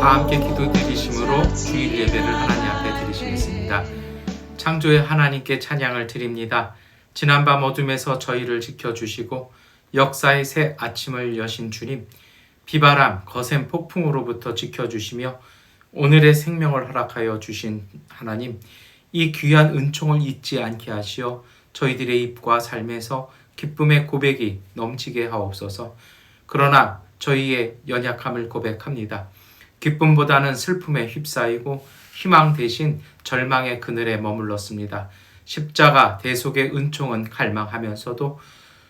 다 함께 기도 드리심으로 주일 예배를 하나님 앞에 드리시겠습니다. 창조의 하나님께 찬양을 드립니다. 지난밤 어둠에서 저희를 지켜주시고 역사의 새 아침을 여신 주님, 비바람, 거센 폭풍으로부터 지켜주시며 오늘의 생명을 허락하여 주신 하나님, 이 귀한 은총을 잊지 않게 하시어 저희들의 입과 삶에서 기쁨의 고백이 넘치게 하옵소서. 그러나 저희의 연약함을 고백합니다. 기쁨보다는 슬픔에 휩싸이고 희망 대신 절망의 그늘에 머물렀습니다. 십자가 대속의 은총은 갈망하면서도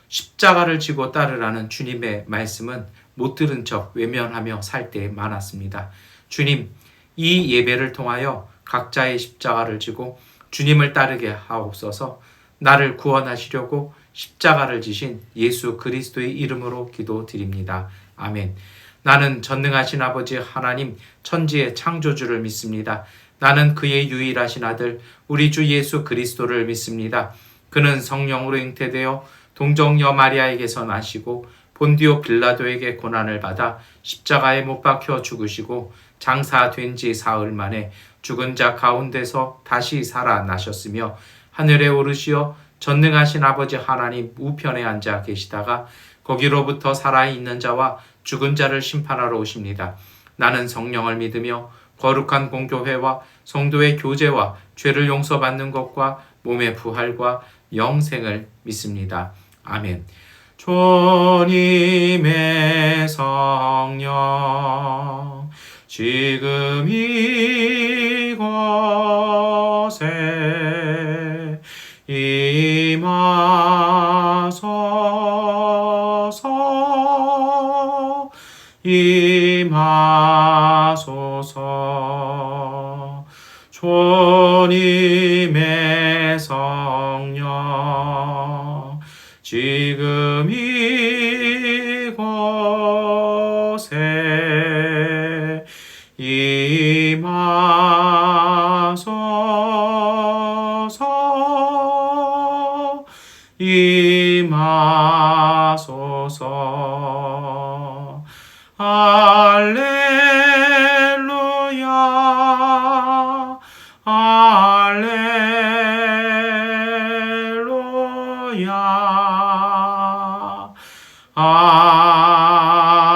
십자가를 지고 따르라는 주님의 말씀은 못 들은 척 외면하며 살 때 많았습니다. 주님, 이 예배를 통하여 각자의 십자가를 지고 주님을 따르게 하옵소서. 나를 구원하시려고 십자가를 지신 예수 그리스도의 이름으로 기도드립니다. 아멘. 나는 전능하신 아버지 하나님 천지의 창조주를 믿습니다. 나는 그의 유일하신 아들 우리 주 예수 그리스도를 믿습니다. 그는 성령으로 잉태되어 동정녀 마리아에게서 나시고 본디오 빌라도에게 고난을 받아 십자가에 못 박혀 죽으시고 장사된 지 사흘 만에 죽은 자 가운데서 다시 살아나셨으며 하늘에 오르시어 전능하신 아버지 하나님 우편에 앉아 계시다가 거기로부터 살아있는 자와 죽은 자를 심판하러 오십니다. 나는 성령을 믿으며 거룩한 공교회와 성도의 교제와 죄를 용서받는 것과 몸의 부활과 영생을 믿습니다. 아멘. 주님의 성령 지금 이곳에 임하소서. 주님의 성령 지금 이곳에 임하소서. 할렐루야, 할렐루야, 할렐루야, 할렐루야,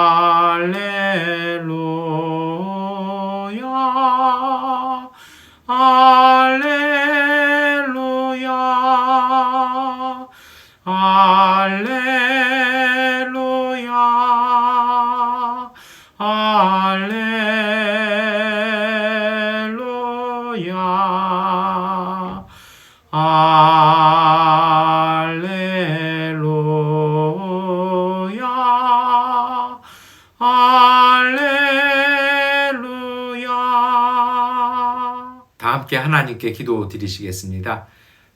할렐루야, 할렐루야, 할렐루야, 할렐루야. 다 함께 하나님께 기도 드리시겠습니다.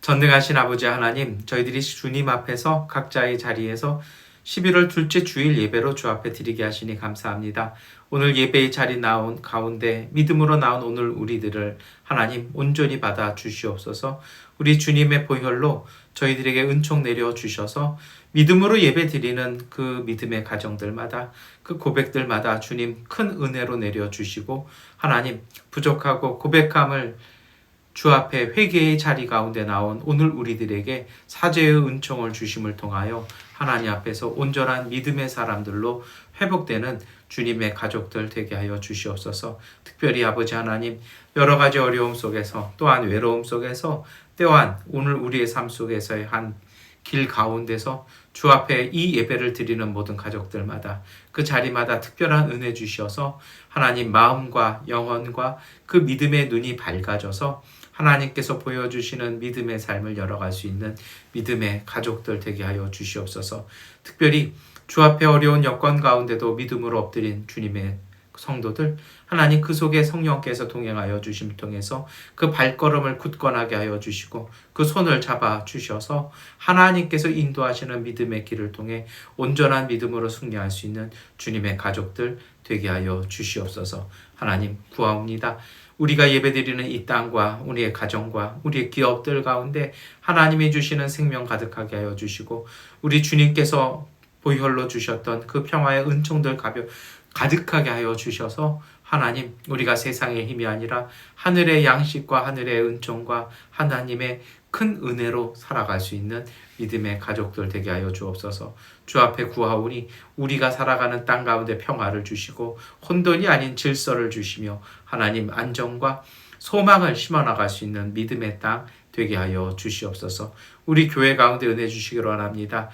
전능하신 아버지 하나님, 저희들이 주님 앞에서 각자의 자리에서 11월 둘째 주일 예배로 주 앞에 드리게 하시니 감사합니다. 오늘 예배의 자리 나온 가운데 믿음으로 나온 오늘 우리들을 하나님 온전히 받아 주시옵소서. 우리 주님의 보혈로 저희들에게 은총 내려 주셔서 믿음으로 예배 드리는 그 믿음의 가정들마다 그 고백들마다 주님 큰 은혜로 내려 주시고 하나님 부족하고 고백함을 주 앞에 회개의 자리 가운데 나온 오늘 우리들에게 사죄의 은총을 주심을 통하여 하나님 앞에서 온전한 믿음의 사람들로 회복되는 주님의 가족들 되게 하여 주시옵소서. 특별히 아버지 하나님, 여러 가지 어려움 속에서 또한 외로움 속에서 또한 오늘 우리의 삶 속에서의 한 길 가운데서 주 앞에 이 예배를 드리는 모든 가족들마다 그 자리마다 특별한 은혜 주셔서 하나님 마음과 영혼과 그 믿음의 눈이 밝아져서 하나님께서 보여주시는 믿음의 삶을 열어갈 수 있는 믿음의 가족들 되게 하여 주시옵소서. 특별히 주 앞에 어려운 여건 가운데도 믿음으로 엎드린 주님의 성도들, 하나님 그 속에 성령께서 동행하여 주심을 통해서 그 발걸음을 굳건하게 하여 주시고 그 손을 잡아 주셔서 하나님께서 인도하시는 믿음의 길을 통해 온전한 믿음으로 승리할 수 있는 주님의 가족들 되게 하여 주시옵소서. 하나님 구하옵니다. 우리가 예배드리는 이 땅과 우리의 가정과 우리의 기업들 가운데 하나님이 주시는 생명 가득하게 하여 주시고 우리 주님께서 보혈로 주셨던 그 평화의 은총들 가득하게 하여 주셔서 하나님, 우리가 세상의 힘이 아니라 하늘의 양식과 하늘의 은총과 하나님의 큰 은혜로 살아갈 수 있는 믿음의 가족들 되게 하여 주옵소서. 주 앞에 구하오니 우리가 살아가는 땅 가운데 평화를 주시고 혼돈이 아닌 질서를 주시며 하나님 안정과 소망을 심어나갈 수 있는 믿음의 땅 되게 하여 주시옵소서. 우리 교회 가운데 은혜 주시기로 원합니다.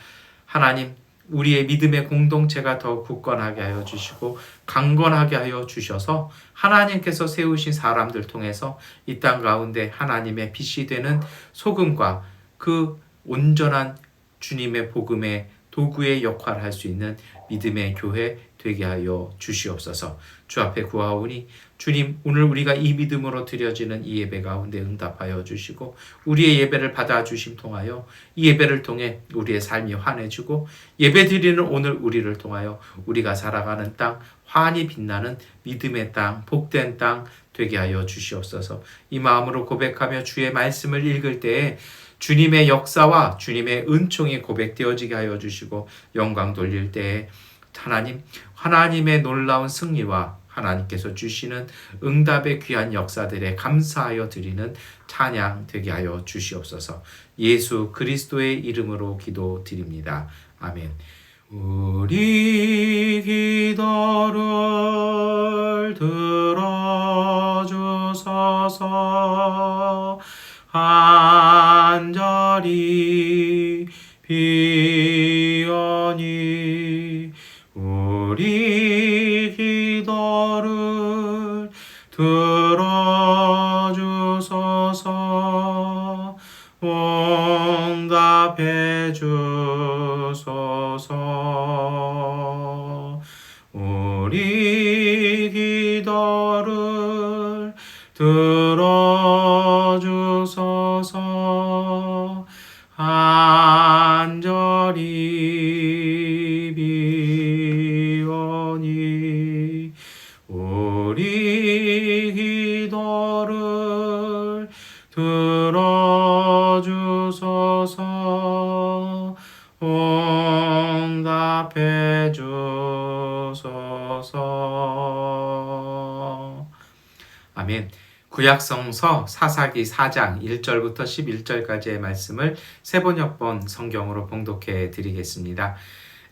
하나님, 우리의 믿음의 공동체가 더 굳건하게 하여 주시고 강건하게 하여 주셔서 하나님께서 세우신 사람들 통해서 이 땅 가운데 하나님의 빛이 되는 소금과 그 온전한 주님의 복음의 도구의 역할을 할 수 있는 믿음의 교회 되게 하여 주시옵소서. 주 앞에 구하오니 주님, 오늘 우리가 이 믿음으로 드려지는 이 예배 가운데 응답하여 주시고 우리의 예배를 받아주심 통하여 이 예배를 통해 우리의 삶이 환해지고 예배 드리는 오늘 우리를 통하여 우리가 살아가는 땅, 환히 빛나는 믿음의 땅, 복된 땅 되게 하여 주시옵소서. 이 마음으로 고백하며 주의 말씀을 읽을 때에 주님의 역사와 주님의 은총이 고백되어지게 하여 주시고 영광 돌릴 때에 하나님의 놀라운 승리와 하나님께서 주시는 응답의 귀한 역사들에 감사하여 드리는 찬양 되게 하여 주시옵소서. 예수 그리스도의 이름으로 기도드립니다. 아멘. 우리 기도를 들어주소서. 간절히 비오니 우리 기도를 들어주소서. 응답해 주소서. 우리 기도를 들어주소서. 간절히 비오니 우리 기도를 들어주소서. 응답해 주소서. 아멘. 구약성서 사사기 4장 1절부터 11절까지의 말씀을 세번역본 성경으로 봉독해 드리겠습니다.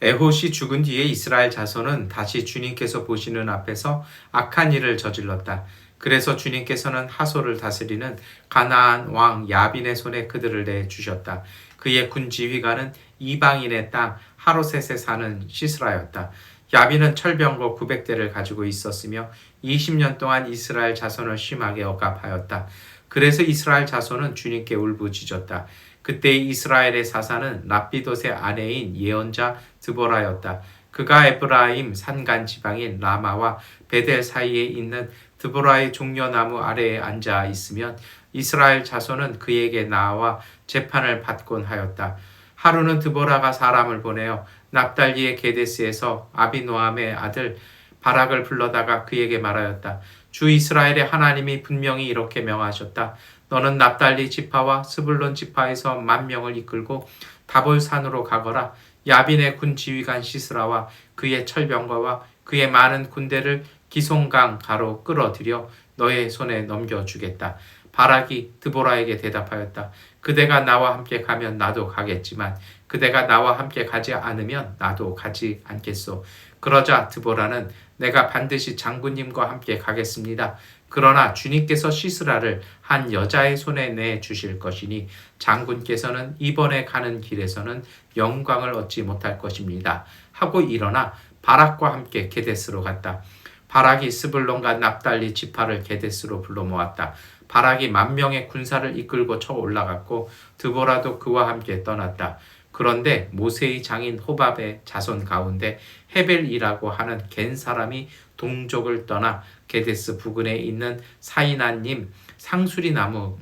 에봇이 죽은 뒤에 이스라엘 자손은 다시 주님께서 보시는 앞에서 악한 일을 저질렀다. 그래서 주님께서는 하솔을 다스리는 가나안 왕 야빈의 손에 그들을 내주셨다. 그의 군 지휘관은 이방인의 땅 하로셋에 사는 시스라였다. 야빈은 철병거 900대를 가지고 있었으며 20년 동안 이스라엘 자손을 심하게 억압하였다. 그래서 이스라엘 자손은 주님께 울부짖었다. 그때 이스라엘의 사사는 랍비돗의 아내인 예언자 드보라였다. 그가 에브라임 산간 지방인 라마와 베델 사이에 있는 드보라의 종려나무 아래에 앉아 있으면 이스라엘 자손은 그에게 나와 재판을 받곤 하였다. 하루는 드보라가 사람을 보내어 납달리의 게데스에서 아비노함의 아들 바락을 불러다가 그에게 말하였다. 주 이스라엘의 하나님이 분명히 이렇게 명하셨다. 너는 납달리 지파와 스불론 지파에서 10,000명을 이끌고 다볼산으로 가거라. 야빈의 군 지휘관 시스라와 그의 철병거와 그의 많은 군대를 기송강 가로 끌어들여 너의 손에 넘겨주겠다. 바락이 드보라에게 대답하였다. 그대가 나와 함께 가면 나도 가겠지만 그대가 나와 함께 가지 않으면 나도 가지 않겠소. 그러자 드보라는 내가 반드시 장군님과 함께 가겠습니다. 그러나 주님께서 시스라를 한 여자의 손에 내주실 것이니 장군께서는 이번에 가는 길에서는 영광을 얻지 못할 것입니다. 하고 일어나 바락과 함께 게데스로 갔다. 바락이 스불론과 납달리 지파를 게데스로 불러 모았다. 바락이 10,000명의 군사를 이끌고 쳐 올라갔고 드보라도 그와 함께 떠났다. 그런데 모세의 장인 호밥의 자손 가운데 헤벨이라고 하는 겐 사람이 동족을 떠나 게데스 부근에 있는 사이나님 상수리 나무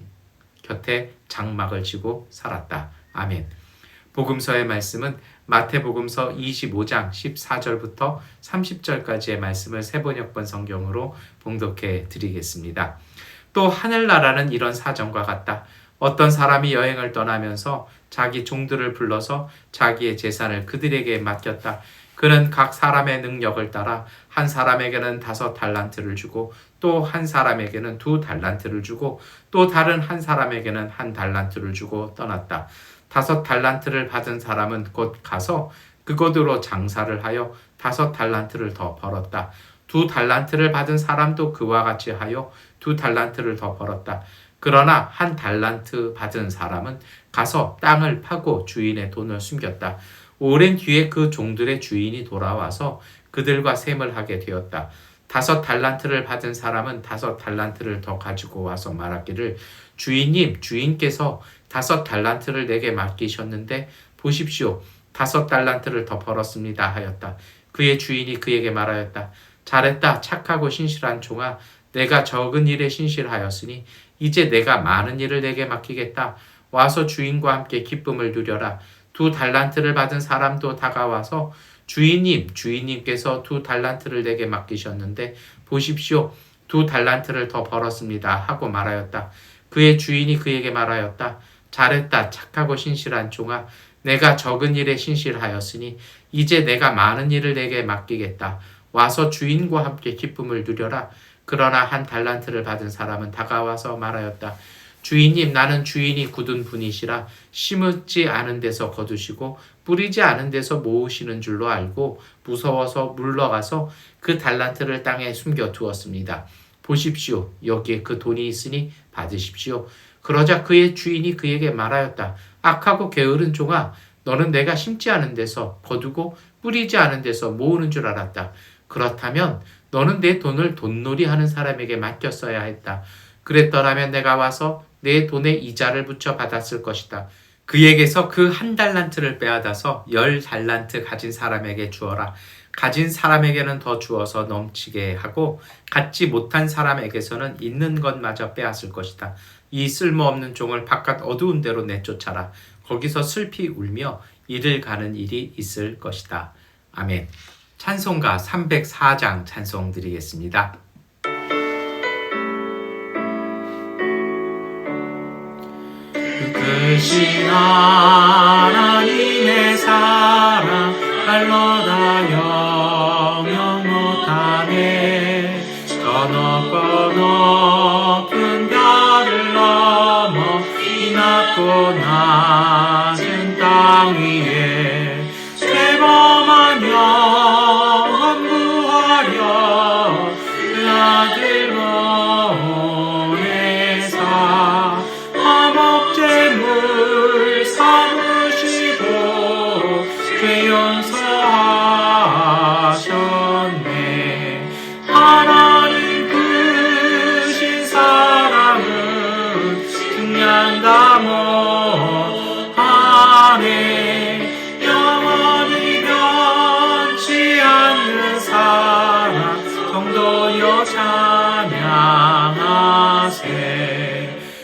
곁에 장막을 지고 살았다. 아멘. 복음서의 말씀은 마태복음서 25장 14절부터 30절까지의 말씀을 세번역본 성경으로 봉독해 드리겠습니다. 또 하늘나라는 이런 사정과 같다. 어떤 사람이 여행을 떠나면서 자기 종들을 불러서 자기의 재산을 그들에게 맡겼다. 그는 각 사람의 능력을 따라 한 사람에게는 5달란트를 주고 또 한 사람에게는 2달란트를 주고 또 다른 한 사람에게는 1달란트를 주고 떠났다. 5달란트를 받은 사람은 곧 가서 그곳으로 장사를 하여 5달란트를 더 벌었다. 2달란트를 받은 사람도 그와 같이 하여 2달란트를 더 벌었다. 그러나 1달란트 받은 사람은 가서 땅을 파고 주인의 돈을 숨겼다. 오랜 뒤에 그 종들의 주인이 돌아와서 그들과 셈을 하게 되었다. 5달란트를 받은 사람은 5달란트를 더 가지고 와서 말하기를 주인님, 주인께서 5달란트를 내게 맡기셨는데 보십시오. 5달란트를 더 벌었습니다 하였다. 그의 주인이 그에게 말하였다. 잘했다. 착하고 신실한 종아. 내가 적은 일에 신실하였으니 이제 내가 많은 일을 내게 맡기겠다. 와서 주인과 함께 기쁨을 누려라. 2달란트를 받은 사람도 다가와서 주인님, 주인님께서 2달란트를 내게 맡기셨는데 보십시오. 2달란트를 더 벌었습니다 하고 말하였다. 그의 주인이 그에게 말하였다. 잘했다. 착하고 신실한 종아. 내가 적은 일에 신실하였으니 이제 내가 많은 일을 내게 맡기겠다. 와서 주인과 함께 기쁨을 누려라. 그러나 1달란트를 받은 사람은 다가와서 말하였다. 주인님, 나는 주인이 굳은 분이시라 심지 않은 데서 거두시고 뿌리지 않은 데서 모으시는 줄로 알고 무서워서 물러가서 그 달란트를 땅에 숨겨두었습니다. 보십시오. 여기에 그 돈이 있으니 받으십시오. 그러자 그의 주인이 그에게 말하였다. 악하고 게으른 종아, 너는 내가 심지 않은 데서 거두고 뿌리지 않은 데서 모으는 줄 알았다. 그렇다면 너는 내 돈을 돈놀이 하는 사람에게 맡겼어야 했다. 그랬더라면 내가 와서 내 돈에 이자를 붙여 받았을 것이다. 그에게서 그 1달란트를 빼앗아서 10달란트 가진 사람에게 주어라. 가진 사람에게는 더 주어서 넘치게 하고 갖지 못한 사람에게서는 있는 것마저 빼앗을 것이다. 이 쓸모없는 종을 바깥 어두운 데로 내쫓아라. 거기서 슬피 울며 이를 가는 일이 있을 것이다. 아멘. 찬송가 304장 찬송 드리겠습니다. 크신 하나님의 사랑 알로다 영영 못하네. 저 높고 높은 별을 넘어 이 낮고 낮은 땅 위에 죄범한 영혼 구하려 그 아들 보내사 화목제물 삼으시고 죄 용서하셨네. 하나님 크신 사랑은 증량다 못하네. 영원히 변치 않는 사랑 성도여 찬양하세.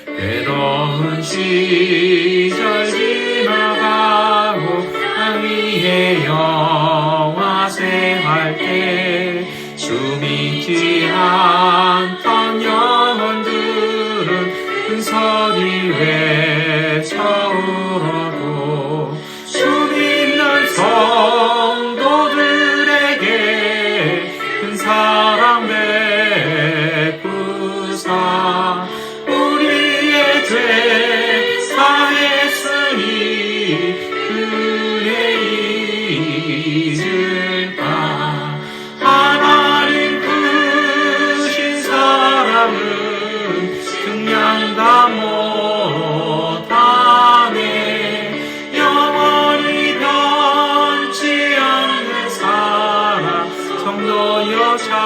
외로운 시절 지나가고 땅 위에 영화생할 때 숨이지 않던 영혼들은 큰 소리 외쳐울어도 숨있는 성도들에게 큰 사랑 베푸사 우리의 죄 사했으니 그래 잊을까. 하나님 크신 사랑은 증량다 못하네. 영원히 변치 않는 사랑 성도여 찬양하세.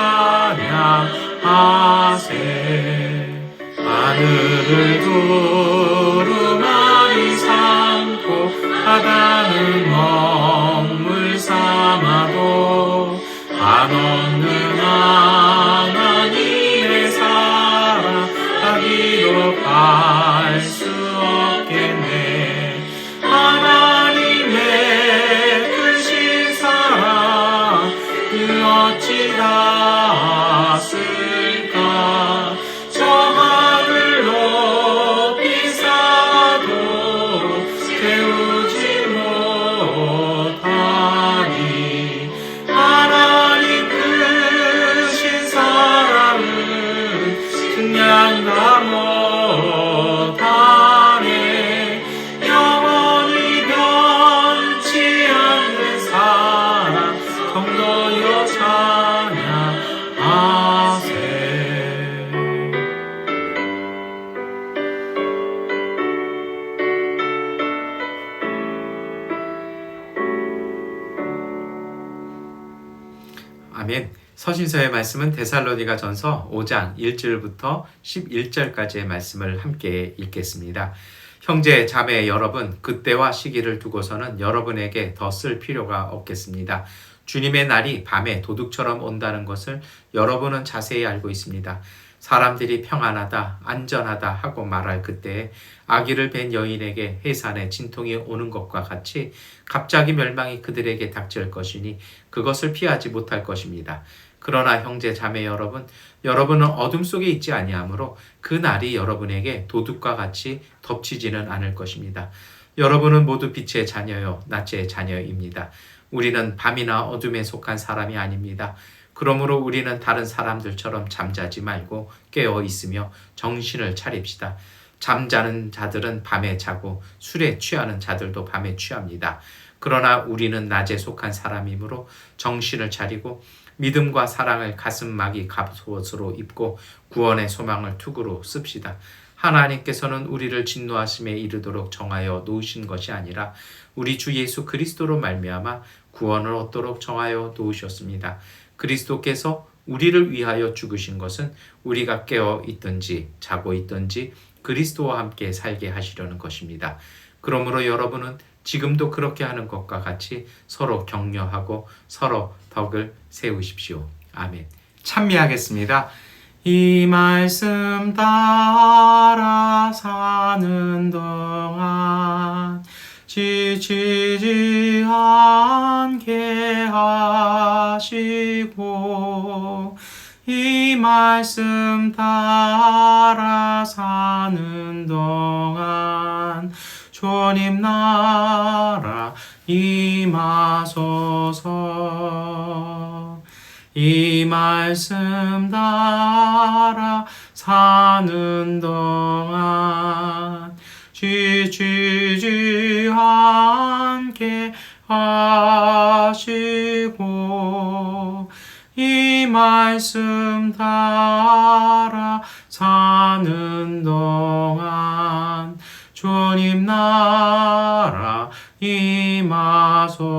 하늘을 두루마리 삼고 바다는 먹물 삼아도 한없는 하나님의 사랑 하기도 알 수 없겠네. 하나님의 크신 사랑 그 어찌 닿았을까. 저 하늘 높이 아멘. 서신서의 말씀은 데살로니가전서 5장 1절부터 11절까지의 말씀을 함께 읽겠습니다. 형제 자매 여러분, 그때와 시기를 두고서는 여러분에게 더 쓸 필요가 없겠습니다. 주님의 날이 밤에 도둑처럼 온다는 것을 여러분은 자세히 알고 있습니다. 사람들이 평안하다, 안전하다 하고 말할 그때에 아기를 뵌 여인에게 해산의 진통이 오는 것과 같이 갑자기 멸망이 그들에게 닥칠 것이니 그것을 피하지 못할 것입니다. 그러나 형제 자매 여러분, 여러분은 어둠 속에 있지 아니하므로 그 날이 여러분에게 도둑과 같이 덮치지는 않을 것입니다. 여러분은 모두 빛의 자녀요, 낮의 자녀입니다. 우리는 밤이나 어둠에 속한 사람이 아닙니다. 그러므로 우리는 다른 사람들처럼 잠자지 말고 깨어 있으며 정신을 차립시다. 잠자는 자들은 밤에 자고 술에 취하는 자들도 밤에 취합니다. 그러나 우리는 낮에 속한 사람이므로 정신을 차리고 믿음과 사랑을 가슴막이 갑옷으로 입고 구원의 소망을 투구로 씁시다. 하나님께서는 우리를 진노하심에 이르도록 정하여 놓으신 것이 아니라 우리 주 예수 그리스도로 말미암아 구원을 얻도록 정하여 놓으셨습니다. 그리스도께서 우리를 위하여 죽으신 것은 우리가 깨어 있든지 자고 있든지 그리스도와 함께 살게 하시려는 것입니다. 그러므로 여러분은 지금도 그렇게 하는 것과 같이 서로 격려하고 서로 덕을 세우십시오. 아멘. 찬미하겠습니다. 이 말씀 따라 사는 동안 지치지 않게 하시고 이 말씀 따라 사는 동안 주님 나라 임하소서. 이 말씀 따라 사는 동안 지치지 않게 하시고 이 말씀 따라 사는 동안 주님 나라 임하소서.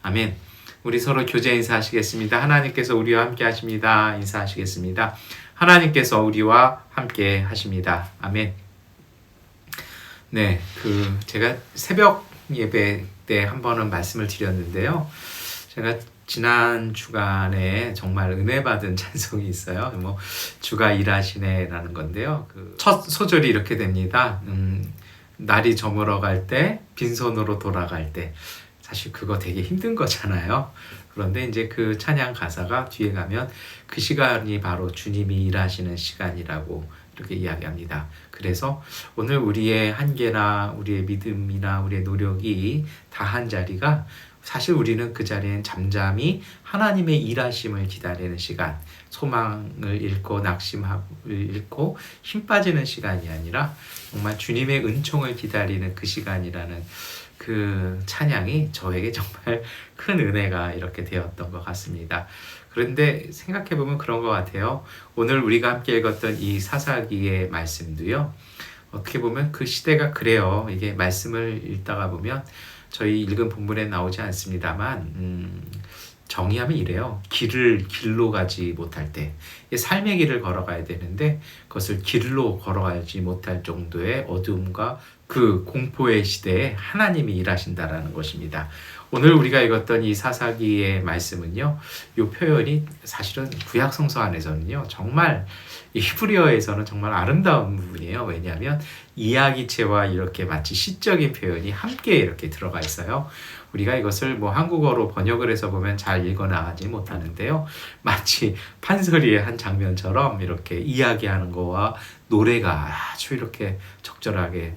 아멘. 우리 서로 교제 인사하시겠습니다. 하나님께서 우리와 함께 하십니다. 인사하시겠습니다. 하나님께서 우리와 함께 하십니다. 아멘. 네, 제가 새벽 예배 때 한 번은 말씀을 드렸는데요. 제가 지난 주간에 정말 은혜 받은 찬송이 있어요. 주가 일하시네라는 건데요. 첫 소절이 이렇게 됩니다. 날이 저물어 갈 때, 빈손으로 돌아갈 때. 사실 그거 되게 힘든 거잖아요. 그런데 이제 그 찬양 가사가 뒤에 가면 그 시간이 바로 주님이 일하시는 시간이라고 이렇게 이야기합니다. 그래서 오늘 우리의 한계나 우리의 믿음이나 우리의 노력이 다한 자리가 사실 우리는 그 자리엔 잠잠히 하나님의 일하심을 기다리는 시간, 소망을 잃고 낙심을 잃고 힘 빠지는 시간이 아니라 정말 주님의 은총을 기다리는 그 시간이라는 그 찬양이 저에게 정말 큰 은혜가 이렇게 되었던 것 같습니다. 그런데 생각해보면 그런 것 같아요. 오늘 우리가 함께 읽었던 이 사사기의 말씀도요. 어떻게 보면 그 시대가 그래요. 이게 말씀을 읽다가 보면 저희 읽은 본문에 나오지 않습니다만 정의하면 이래요. 길로 가지 못할 때 삶의 길을 걸어가야 되는데 그것을 길로 걸어가지 못할 정도의 어두움과 그 공포의 시대에 하나님이 일하신다라는 것입니다. 오늘 우리가 읽었던 이 사사기의 말씀은요. 이 표현이 사실은 구약 성서 안에서는요. 정말 히브리어에서는 정말 아름다운 부분이에요. 왜냐하면 이야기체와 이렇게 마치 시적인 표현이 함께 이렇게 들어가 있어요. 우리가 이것을 한국어로 번역을 해서 보면 잘 읽어나가지 못하는데요. 마치 판소리의 한 장면처럼 이렇게 이야기하는 거와 노래가 아주 이렇게 적절하게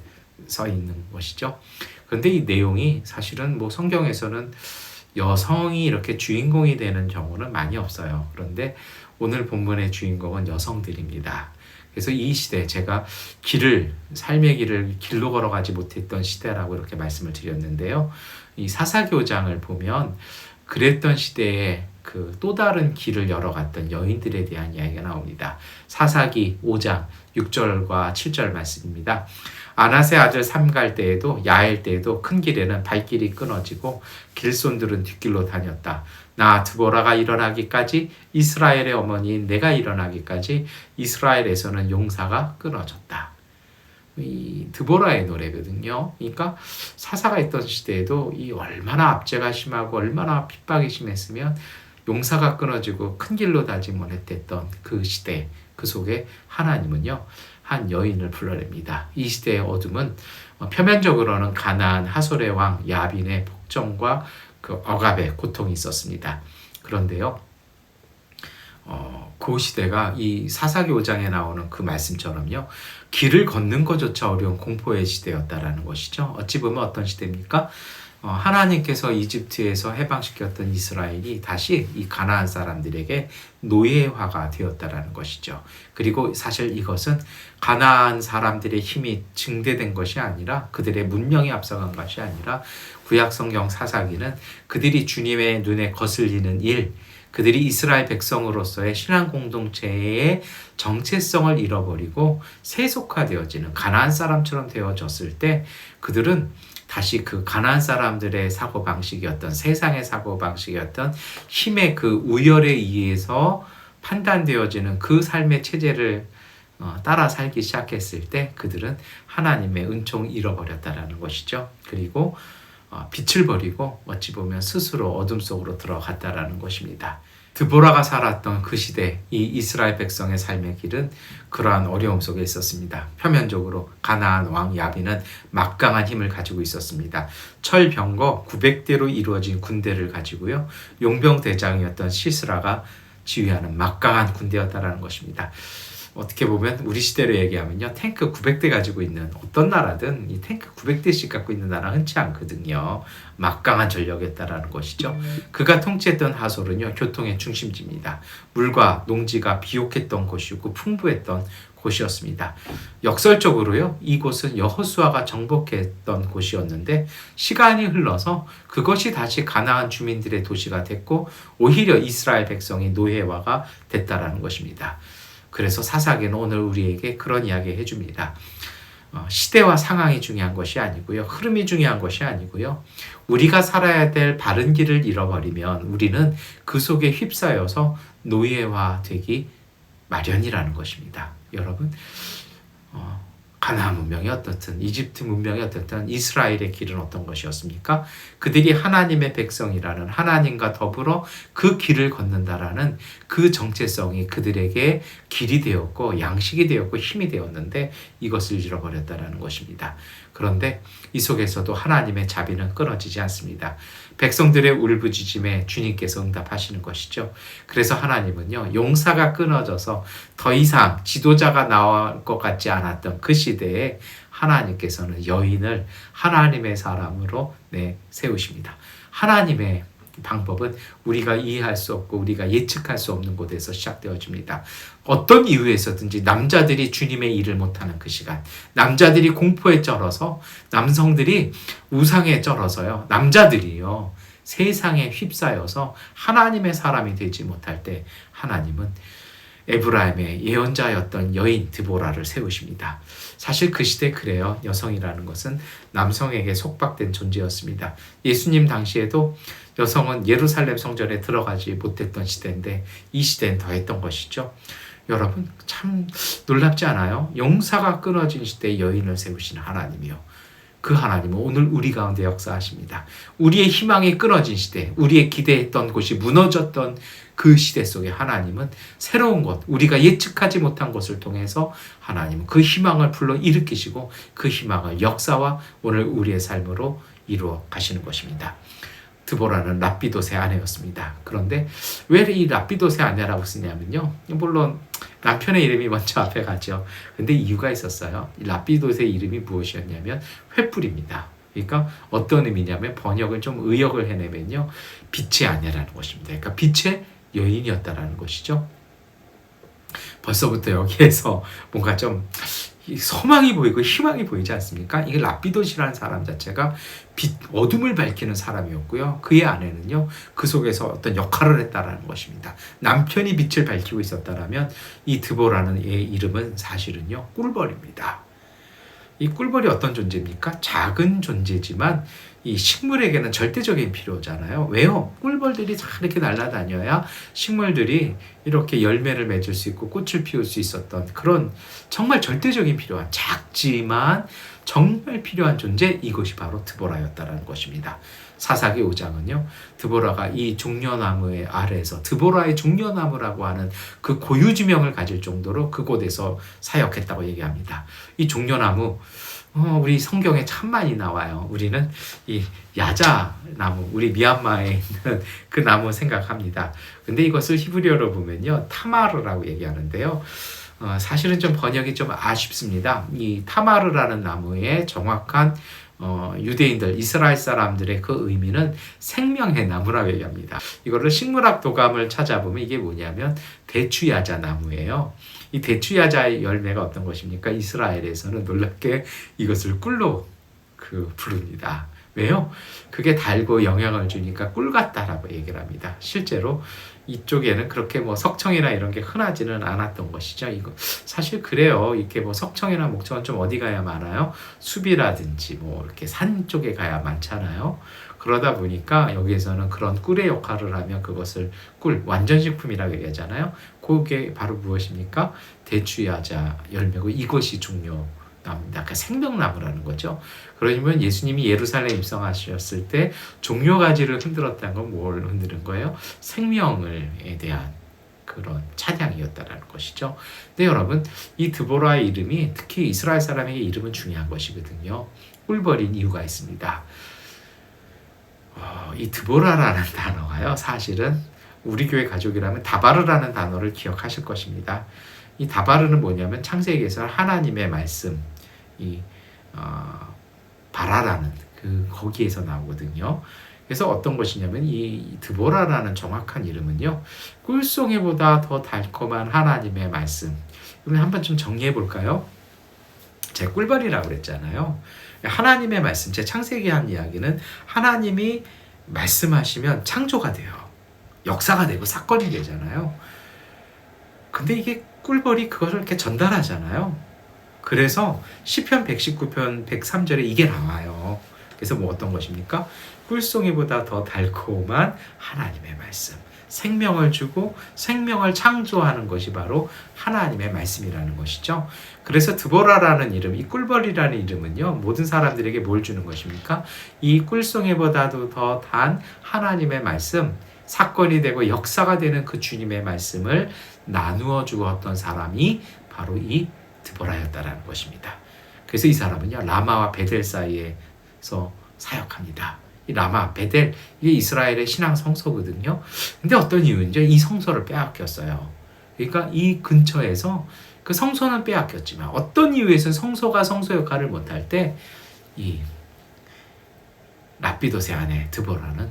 서 있는 것이죠. 그런데 이 내용이 사실은 뭐 성경에서는 여성이 이렇게 주인공이 되는 경우는 많이 없어요. 그런데 오늘 본문의 주인공은 여성들입니다. 그래서 이 시대, 제가 삶의 길을 길로 걸어가지 못했던 시대라고 이렇게 말씀을 드렸는데요. 이 사사기 5장을 보면 그랬던 시대에 그 또 다른 길을 열어갔던 여인들에 대한 이야기가 나옵니다. 사사기 5장 6절과 7절 말씀입니다. 아낫의 아들 삼갈 때에도 야엘 때에도 큰 길에는 발길이 끊어지고 길손들은 뒷길로 다녔다. 나 드보라가 일어나기까지 이스라엘의 어머니인 내가 일어나기까지 이스라엘에서는 용사가 끊어졌다. 이 드보라의 노래거든요. 그러니까 사사가 있던 시대에도 이 얼마나 압제가 심하고 얼마나 핍박이 심했으면 용사가 끊어지고 큰 길로 다지 못했던 그 시대, 그 속에 하나님은요 한 여인을 불러냅니다. 이 시대의 어둠은 표면적으로는 가나안 하솔의 왕 야빈의 복종과 그 억압의 고통이 있었습니다. 그런데요, 그 시대가 이 사사기 5장에 나오는 그 말씀처럼요, 길을 걷는 것조차 어려운 공포의 시대였다라는 것이죠. 어찌 보면 어떤 시대입니까? 하나님께서 이집트에서 해방시켰던 이스라엘이 다시 이 가나안 사람들에게 노예화가 되었다라는 것이죠. 그리고 사실 이것은 가나안 사람들의 힘이 증대된 것이 아니라, 그들의 문명이 앞서간 것이 아니라, 구약성경 사사기는 그들이 주님의 눈에 거슬리는 일, 그들이 이스라엘 백성으로서의 신앙 공동체의 정체성을 잃어버리고 세속화되어지는 가나안 사람처럼 되어졌을 때, 그들은 다시 그 가나안 사람들의 사고방식이었던, 세상의 사고방식이었던 힘의 그 우열에 의해서 판단되어지는 그 삶의 체제를 따라 살기 시작했을 때 그들은 하나님의 은총을 잃어버렸다라는 것이죠. 그리고 빛을 버리고 어찌 보면 스스로 어둠 속으로 들어갔다라는 것입니다. 드보라가 살았던 그 시대, 이 이스라엘 백성의 삶의 길은 그러한 어려움 속에 있었습니다. 표면적으로 가나안 왕 야빈은 막강한 힘을 가지고 있었습니다. 철병거 900대로 이루어진 군대를 가지고요, 용병대장이었던 시스라가 지휘하는 막강한 군대였다라는 것입니다. 어떻게 보면 우리 시대로 얘기하면요, 탱크 900대 가지고 있는 어떤 나라든 이 탱크 900대씩 갖고 있는 나라 흔치 않거든요. 막강한 전력이었다라는 것이죠. 그가 통치했던 하솔은요, 교통의 중심지입니다. 물과 농지가 비옥했던 곳이고 풍부했던 곳이었습니다. 역설적으로요, 이곳은 여호수아가 정복했던 곳이었는데 시간이 흘러서 그것이 다시 가나안 주민들의 도시가 됐고 오히려 이스라엘 백성이 노예화가 됐다라는 것입니다. 그래서 사사기는 오늘 우리에게 그런 이야기 해줍니다. 시대와 상황이 중요한 것이 아니고요, 흐름이 중요한 것이 아니고요, 우리가 살아야 될 바른 길을 잃어버리면 우리는 그 속에 휩싸여서 노예화되기 마련이라는 것입니다. 여러분, 가나안 문명이 어떻든 이집트 문명이 어떻든 이스라엘의 길은 어떤 것이었습니까? 그들이 하나님의 백성이라는, 하나님과 더불어 그 길을 걷는다라는 그 정체성이 그들에게 길이 되었고 양식이 되었고 힘이 되었는데 이것을 잃어버렸다라는 것입니다. 그런데 이 속에서도 하나님의 자비는 끊어지지 않습니다. 백성들의 울부짖음에 주님께서 응답하시는 것이죠. 그래서 하나님은요, 용사가 끊어져서 더 이상 지도자가 나올 것 같지 않았던 그 시대에 하나님께서는 여인을 하나님의 사람으로 세우십니다. 하나님의 방법은 우리가 이해할 수 없고 우리가 예측할 수 없는 곳에서 시작되어집니다. 어떤 이유에서든지 남자들이 주님의 일을 못하는 그 시간, 남자들이 공포에 쩔어서, 남성들이 우상에 쩔어서요, 남자들이요 세상에 휩싸여서 하나님의 사람이 되지 못할 때 하나님은 에브라임의 예언자였던 여인 드보라를 세우십니다. 사실 그 시대 그래요. 여성이라는 것은 남성에게 속박된 존재였습니다. 예수님 당시에도 여성은 예루살렘 성전에 들어가지 못했던 시대인데 이 시대는 더했던 것이죠. 여러분, 참 놀랍지 않아요? 용사가 끊어진 시대에 여인을 세우시는 하나님이요, 그 하나님은 오늘 우리 가운데 역사하십니다. 우리의 희망이 끊어진 시대, 우리의 기대했던 곳이 무너졌던 그 시대 속에 하나님은 새로운 것, 우리가 예측하지 못한 것을 통해서 하나님은 그 희망을 불러 일으키시고 그 희망을 역사와 오늘 우리의 삶으로 이루어 가시는 것입니다. 드보라는 랍비도세 아내였습니다. 그런데 왜 이 랍비도세 아내라고 쓰냐면요, 물론 남편의 이름이 먼저 앞에 가죠. 근데 이유가 있었어요. 이 랍비도세 이름이 무엇이었냐면 횃불입니다. 그러니까 어떤 의미냐면 번역을 좀 의역을 해내면요. 빛의 아내라는 것입니다. 그러니까 빛의 여인이었다라는 것이죠. 벌써부터 여기에서 뭔가 좀 소망이 보이고 희망이 보이지 않습니까? 이게 라피도시라는 사람 자체가 어둠을 밝히는 사람이었고요. 그의 아내는요, 그 속에서 어떤 역할을 했다라는 것입니다. 남편이 빛을 밝히고 있었다라면 이 드보라는 얘의 이름은 사실은요, 꿀벌입니다. 이 꿀벌이 어떤 존재입니까? 작은 존재지만 이 식물에게는 절대적인 필요잖아요. 왜요? 꿀벌들이 다 이렇게 날아다녀야 식물들이 이렇게 열매를 맺을 수 있고 꽃을 피울 수 있었던 그런 정말 절대적인 필요한 작지만 정말 필요한 존재, 이것이 바로 드보라였다라는 것입니다. 사사기 5장은요, 드보라가 이 종려나무의 아래에서 드보라의 종려나무라고 하는 그 고유지명을 가질 정도로 그곳에서 사역했다고 얘기합니다. 이 종려나무, 우리 성경에 참 많이 나와요. 우리는 이 야자나무, 우리 미얀마에 있는 그 나무 생각합니다. 근데 이것을 히브리어로 보면요, 타마르라고 얘기하는데요. 사실은 좀 번역이 좀 아쉽습니다. 이 타마르라는 나무의 정확한 유대인들, 이스라엘 사람들의 그 의미는 생명의 나무라고 얘기합니다. 이거를 식물학 도감을 찾아보면 이게 뭐냐면 대추야자 나무예요. 이 대추야자의 열매가 어떤 것입니까? 이스라엘에서는 놀랍게 이것을 꿀로 부릅니다. 왜요? 그게 달고 영양을 주니까 꿀 같다라고 얘기를 합니다. 실제로 이쪽에는 그렇게 석청이나 이런 게 흔하지는 않았던 것이죠. 이거 사실 그래요. 이렇게 석청이나 목청은 좀 어디 가야 많아요? 숲이라든지 이렇게 산 쪽에 가야 많잖아요. 그러다 보니까 여기에서는 그런 꿀의 역할을 하면 그것을 완전식품이라고 얘기하잖아요. 그게 바로 무엇입니까? 대추야자 열매고 이것이 종려나무입니다. 그러니까 생명나무라는 거죠. 그러면 예수님이 예루살렘 입성하셨을 때 종려가지를 흔들었다는 건 뭘 흔드는 거예요? 생명에 대한 그런 찬양이었다라는 것이죠. 근데 여러분, 이 드보라의 이름이 특히 이스라엘 사람에게 이름은 중요한 것이거든요. 꿀벌인 이유가 있습니다. 이 드보라라는 단어가요, 사실은 우리 교회 가족이라면 다바르라는 단어를 기억하실 것입니다. 이 다바르는 뭐냐면 창세기에서 하나님의 말씀, 바라라는 거기에서 나오거든요. 그래서 어떤 것이냐면 이 드보라라는 정확한 이름은요, 꿀송이보다 더 달콤한 하나님의 말씀. 그러면 한번 좀 정리해 볼까요? 제가 꿀벌이라고 그랬잖아요. 하나님의 말씀, 제 창세기 한 이야기는 하나님이 말씀하시면 창조가 돼요. 역사가 되고 사건이 되잖아요. 근데 이게 꿀벌이 그것을 이렇게 전달하잖아요. 그래서 시편 119편 103절에 이게 나와요. 그래서 어떤 것입니까? 꿀송이보다 더 달콤한 하나님의 말씀. 생명을 주고 생명을 창조하는 것이 바로 하나님의 말씀이라는 것이죠. 그래서 드보라라는 이름, 이 꿀벌이라는 이름은요, 모든 사람들에게 뭘 주는 것입니까? 이 꿀송이보다도 더 단 하나님의 말씀, 사건이 되고 역사가 되는 그 주님의 말씀을 나누어 주었던 사람이 바로 이 드보라였다라는 것입니다. 그래서 이 사람은요, 라마와 베델 사이에서 사역합니다. 이 라마, 베델, 이게 이스라엘의 신앙 성소거든요. 근데 어떤 이유인지 이 성소를 빼앗겼어요. 그러니까 이 근처에서 그 성소는 빼앗겼지만 어떤 이유에서 성소가 성소 역할을 못할 때 이 라피도세 아내 드보라는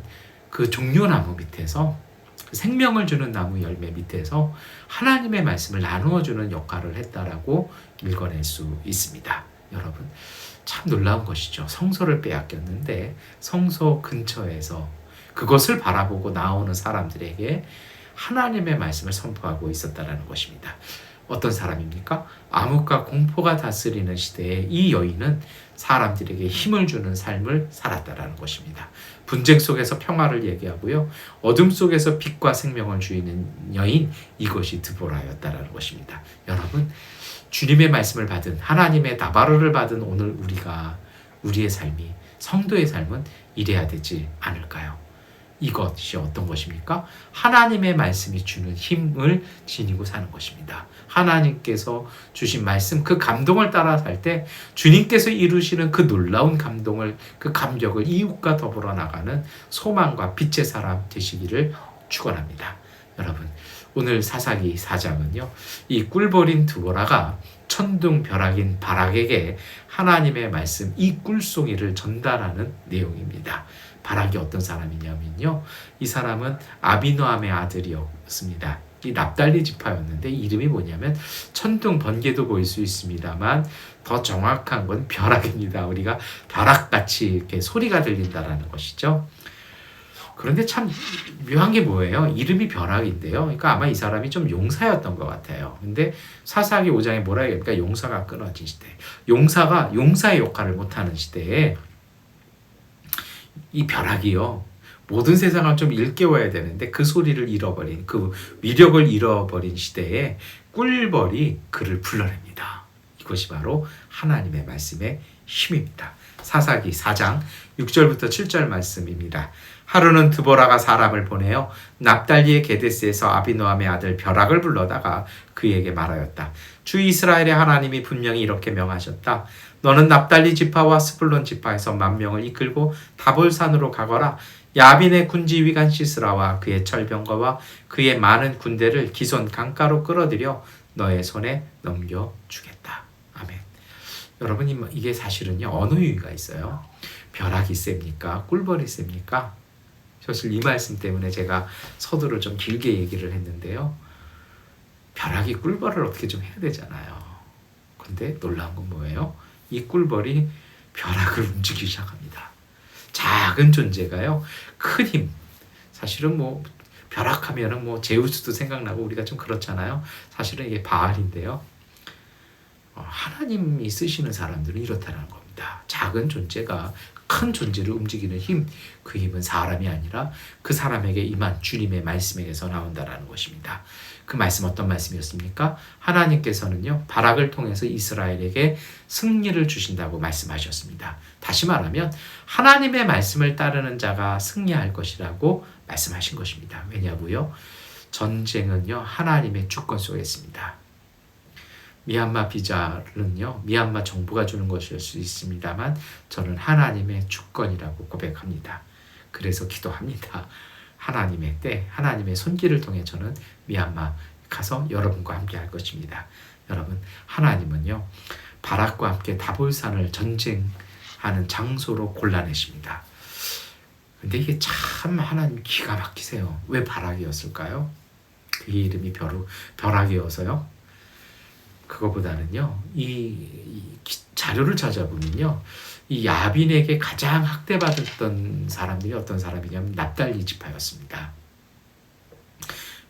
그 종려나무 밑에서 생명을 주는 나무 열매 밑에서 하나님의 말씀을 나누어 주는 역할을 했다라고 읽어낼 수 있습니다. 여러분, 참 놀라운 것이죠. 성소를 빼앗겼는데 성소 근처에서 그것을 바라보고 나오는 사람들에게 하나님의 말씀을 선포하고 있었다는 것입니다. 어떤 사람입니까? 암흑과 공포가 다스리는 시대에 이 여인은 사람들에게 힘을 주는 삶을 살았다는 것입니다. 분쟁 속에서 평화를 얘기하고요, 어둠 속에서 빛과 생명을 주이는 여인, 이것이 드보라였다는 것입니다. 여러분, 주님의 말씀을 받은, 하나님의 다바르를 받은 오늘 우리의 삶이, 성도의 삶은 이래야 되지 않을까요? 이것이 어떤 것입니까? 하나님의 말씀이 주는 힘을 지니고 사는 것입니다. 하나님께서 주신 말씀, 그 감동을 따라 살 때 주님께서 이루시는 그 놀라운 감동을, 그 감격을 이웃과 더불어 나가는 소망과 빛의 사람 되시기를 축원합니다. 여러분, 오늘 사사기 4장은요, 이 꿀벌인 드보라가 천둥벼락인 바락에게 하나님의 말씀 이 꿀송이를 전달하는 내용입니다. 바락이 어떤 사람이냐면요, 이 사람은 아비노함의 아들이었습니다. 이 납달리 지파였는데 이름이 뭐냐면 천둥 번개도 보일 수 있습니다만 더 정확한 건 벼락입니다. 우리가 벼락같이 이렇게 소리가 들린다라는 것이죠. 그런데 참 묘한 게 뭐예요? 이름이 벼락인데요. 그러니까 아마 이 사람이 좀 용사였던 것 같아요. 근데 사사기 5장에 뭐라 얘기합니까? 용사가 끊어진 시대. 용사가 용사의 역할을 못하는 시대에 이 벼락이요, 모든 세상을 좀 일깨워야 되는데 그 소리를 잃어버린, 그 위력을 잃어버린 시대에 꿀벌이 그를 불러냅니다. 이것이 바로 하나님의 말씀의 힘입니다. 사사기 4장 6절부터 7절 말씀입니다. 하루는 드보라가 사람을 보내어 납달리의 게데스에서 아비노함의 아들 벼락을 불러다가 그에게 말하였다. 주 이스라엘의 하나님이 분명히 이렇게 명하셨다. 너는 납달리 지파와 스불론 지파에서 10,000명을 이끌고 다볼산으로 가거라. 야빈의 군지 위관 시스라와 그의 철병거와 그의 많은 군대를 기손 강가로 끌어들여 너의 손에 넘겨주겠다. 아멘. 여러분, 이게 사실은요, 어느 의미가 있어요? 벼락이 셉니까? 꿀벌이 셉니까? 사실 이 말씀 때문에 제가 서두를 좀 길게 얘기를 했는데요. 벼락이 꿀벌을 어떻게 좀 해야 되잖아요. 근데 놀라운 건 뭐예요? 이 꿀벌이 벼락을 움직이기 시작합니다. 작은 존재가요, 큰 힘. 사실은 벼락하면은 제우스도 생각나고 우리가 좀 그렇잖아요. 사실은 이게 바알인데요. 하나님이 쓰시는 사람들은 이렇다는 겁니다. 작은 존재가 큰 존재를 움직이는 힘, 그 힘은 사람이 아니라 그 사람에게 임한 주님의 말씀에게서 나온다라는 것입니다. 그 말씀 어떤 말씀이었습니까? 하나님께서는요, 바락을 통해서 이스라엘에게 승리를 주신다고 말씀하셨습니다. 다시 말하면 하나님의 말씀을 따르는 자가 승리할 것이라고 말씀하신 것입니다. 왜냐고요? 전쟁은요, 하나님의 주권 속에 있습니다. 미얀마 비자는요, 미얀마 정부가 주는 것일 수 있습니다만 저는 하나님의 주권이라고 고백합니다. 그래서 기도합니다. 하나님의 때, 하나님의 손길을 통해 저는 미얀마 가서 여러분과 함께 할 것입니다. 여러분, 하나님은요, 바락과 함께 다볼산을 전쟁하는 장소로 골라내십니다. 근데 이게 참 하나님 기가 막히세요. 왜 바락이었을까요? 그 이름이 벼락이어서요. 그거보다는요, 이 자료를 찾아보면요, 이 야빈에게 가장 학대받았던 사람들이 어떤 사람이냐면 납달리 지파였습니다.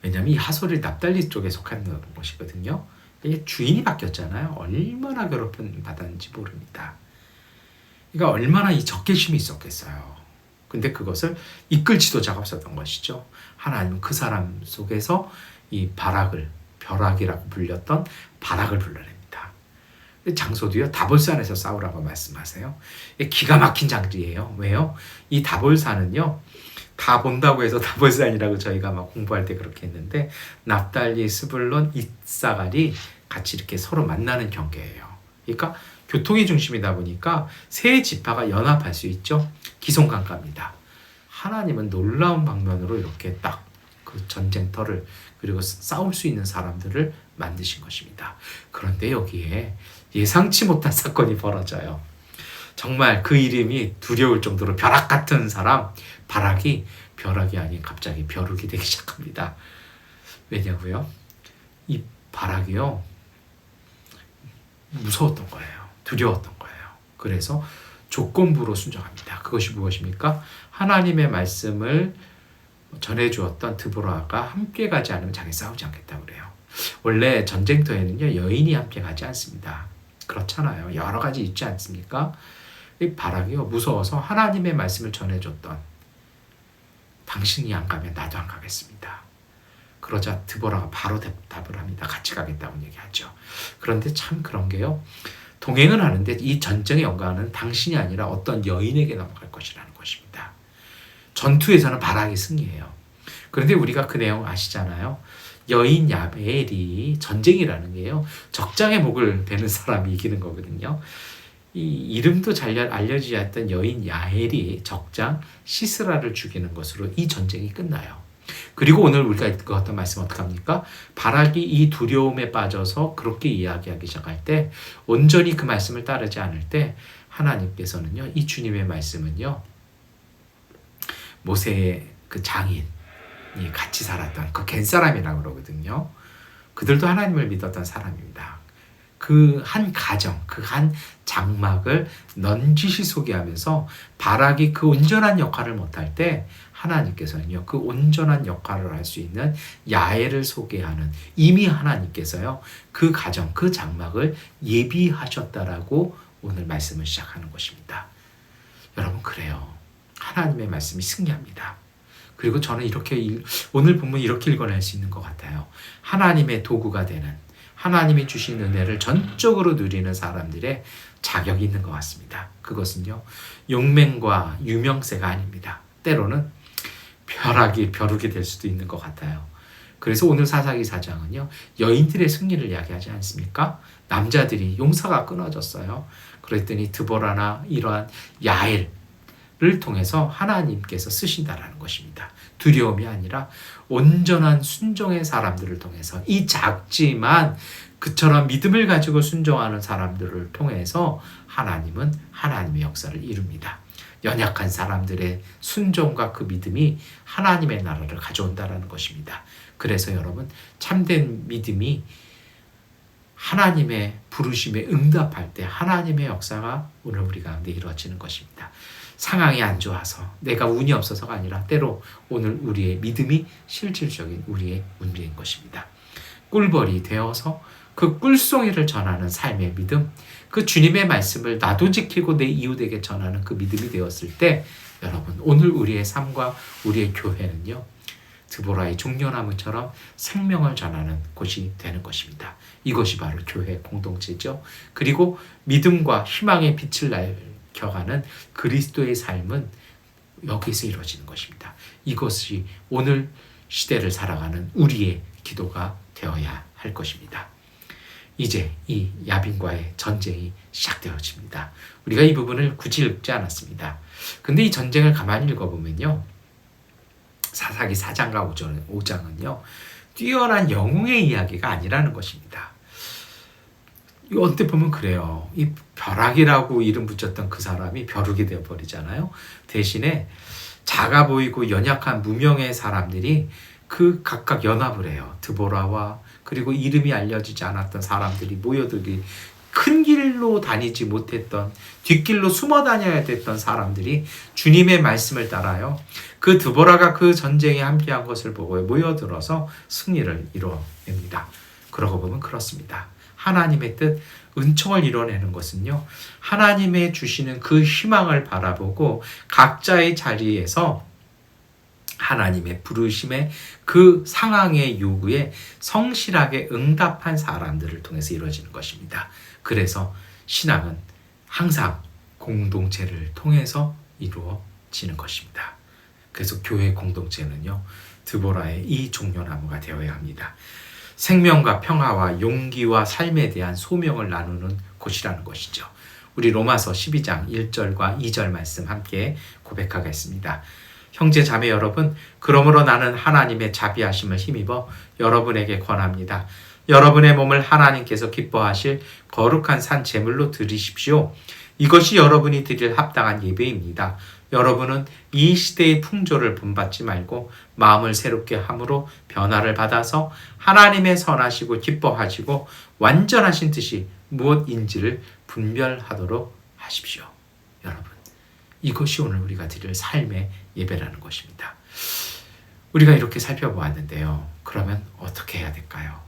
왜냐하면 이 하솔이 납달리 쪽에 속한 것이거든요. 이게 주인이 바뀌었잖아요. 얼마나 괴롭힘 받았는지 모릅니다. 그러니까 얼마나 이 적개심이 있었겠어요. 근데 그것을 이끌 지도자가 없었던 것이죠. 하나님은 그 사람 속에서 이 벼락이라고 불렸던 바락을 불러냅니다. 장소도요, 다볼산에서 싸우라고 말씀하세요. 기가 막힌 장소예요. 왜요? 이 다볼산은요, 다 본다고 해서 다볼산이라고 저희가 막 공부할 때 그렇게 했는데, 납달리, 스불론, 이사갈이 같이 이렇게 서로 만나는 경계예요. 그러니까 교통의 중심이다 보니까 세 지파가 연합할 수 있죠. 기송강가입니다. 하나님은 놀라운 방면으로 이렇게 딱 그 전쟁터를, 그리고 싸울 수 있는 사람들을 만드신 것입니다. 그런데 여기에 예상치 못한 사건이 벌어져요. 정말 그 이름이 두려울 정도로 벼락 같은 사람, 바락이 벼락이 아닌 갑자기 벼룩이 되기 시작합니다. 왜냐고요? 이 바락이요, 무서웠던 거예요. 두려웠던 거예요. 그래서 조건부로 순종합니다. 그것이 무엇입니까? 하나님의 말씀을 전해주었던 드보라가 함께 가지 않으면 자기 싸우지 않겠다고 그래요. 원래 전쟁터에는요, 여인이 함께 가지 않습니다. 그렇잖아요. 여러 가지 있지 않습니까? 이 바락이요, 무서워서 하나님의 말씀을 전해줬던, 당신이 안 가면 나도 안 가겠습니다. 그러자 드보라가 바로 답을 합니다. 같이 가겠다고 얘기하죠. 그런데 참 그런 게요, 동행은 하는데 이 전쟁의 영광은 당신이 아니라 어떤 여인에게 넘어갈 것이라는 것입니다. 전투에서는 바락이 승리해요. 그런데 우리가 그 내용 아시잖아요. 여인 야벨이, 전쟁이라는 게요, 적장의 목을 베는 사람이 이기는 거거든요. 이 이름도 잘 알려지지 않던 여인 야헬이 적장 시스라를 죽이는 것으로 이 전쟁이 끝나요. 그리고 오늘 우리가 읽었던 말씀 어떡합니까? 바락이 이 두려움에 빠져서 그렇게 이야기하기 시작할 때, 온전히 그 말씀을 따르지 않을 때 하나님께서는요, 이 주님의 말씀은요, 모세의 그 장인이 같이 살았던 그 겐사람이라고 그러거든요. 그들도 하나님을 믿었던 사람입니다. 그 한 가정, 그 한 장막을 넌지시 소개하면서 바락이 그 온전한 역할을 못할 때 하나님께서는요, 그 온전한 역할을 할 수 있는 야엘을 소개하는, 이미 하나님께서요, 그 가정, 그 장막을 예비하셨다라고 오늘 말씀을 시작하는 것입니다. 여러분, 그래요. 하나님의 말씀이 승리합니다. 그리고 저는 이렇게 오늘 본문 이렇게 읽어낼 수 있는 것 같아요. 하나님의 도구가 되는, 하나님이 주신 은혜를 전적으로 누리는 사람들의 자격이 있는 것 같습니다. 그것은요, 용맹과 유명세가 아닙니다. 때로는 벼룩이 될 수도 있는 것 같아요. 그래서 오늘 사사기 4장은요, 여인들의 승리를 이야기하지 않습니까? 남자들이 용사가 끊어졌어요. 그랬더니 드보라나 이러한 야엘을 통해서 하나님께서 쓰신다라는 것입니다. 두려움이 아니라 온전한 순종의 사람들을 통해서, 이 작지만 그처럼 믿음을 가지고 순종하는 사람들을 통해서 하나님은 하나님의 역사를 이룹니다. 연약한 사람들의 순종과 그 믿음이 하나님의 나라를 가져온다라는 것입니다. 그래서 여러분, 참된 믿음이 하나님의 부르심에 응답할 때 하나님의 역사가 오늘 우리 가운데 이루어지는 것입니다. 상황이 안 좋아서, 내가 운이 없어서가 아니라 때로 오늘 우리의 믿음이 실질적인 우리의 문제인 것입니다. 꿀벌이 되어서 그 꿀송이를 전하는 삶의 믿음, 그 주님의 말씀을 나도 지키고 내 이웃에게 전하는 그 믿음이 되었을 때, 여러분, 오늘 우리의 삶과 우리의 교회는요, 드보라의 종려나무처럼 생명을 전하는 곳이 되는 것입니다. 이것이 바로 교회 공동체죠. 그리고 믿음과 희망의 빛을 밝혀가는 그리스도의 삶은 여기서 이루어지는 것입니다. 이것이 오늘 시대를 살아가는 우리의 기도가 되어야 할 것입니다. 이제 이 야빈과의 전쟁이 시작되어집니다. 우리가 이 부분을 굳이 읽지 않았습니다. 근데 이 전쟁을 가만히 읽어보면요, 사사기 4장과 5장은요, 뛰어난 영웅의 이야기가 아니라는 것입니다. 언뜻 보면 그래요. 이 벼락이라고 이름 붙였던 그 사람이 벼룩이 되어버리잖아요. 대신에 작아 보이고 연약한 무명의 사람들이 그 각각 연합을 해요. 드보라와 그리고 이름이 알려지지 않았던 사람들이 모여들기, 큰 길로 다니지 못했던, 뒷길로 숨어 다녀야 됐던 사람들이 주님의 말씀을 따라요, 그 드보라가 그 전쟁에 함께한 것을 보고 모여들어서 승리를 이뤄냅니다. 그러고 보면 그렇습니다. 하나님의 뜻, 은총을 이뤄내는 것은요, 하나님의 주시는 그 희망을 바라보고 각자의 자리에서 하나님의 부르심에, 그 상황의 요구에 성실하게 응답한 사람들을 통해서 이루어지는 것입니다. 그래서 신앙은 항상 공동체를 통해서 이루어지는 것입니다. 그래서 교회 공동체는요, 드보라의 이 종려나무가 되어야 합니다. 생명과 평화와 용기와 삶에 대한 소명을 나누는 곳이라는 것이죠. 우리 로마서 12장 1절과 2절 말씀 함께 고백하겠습니다. 형제 자매 여러분, 그러므로 나는 하나님의 자비하심을 힘입어 여러분에게 권합니다. 여러분의 몸을 하나님께서 기뻐하실 거룩한 산 제물로 드리십시오. 이것이 여러분이 드릴 합당한 예배입니다. 여러분은 이 시대의 풍조를 본받지 말고 마음을 새롭게 함으로 변화를 받아서 하나님의 선하시고 기뻐하시고 완전하신 뜻이 무엇인지를 분별하도록 하십시오. 여러분, 이것이 오늘 우리가 드릴 삶의 예배라는 것입니다. 우리가 이렇게 살펴보았는데요. 그러면 어떻게 해야 될까요?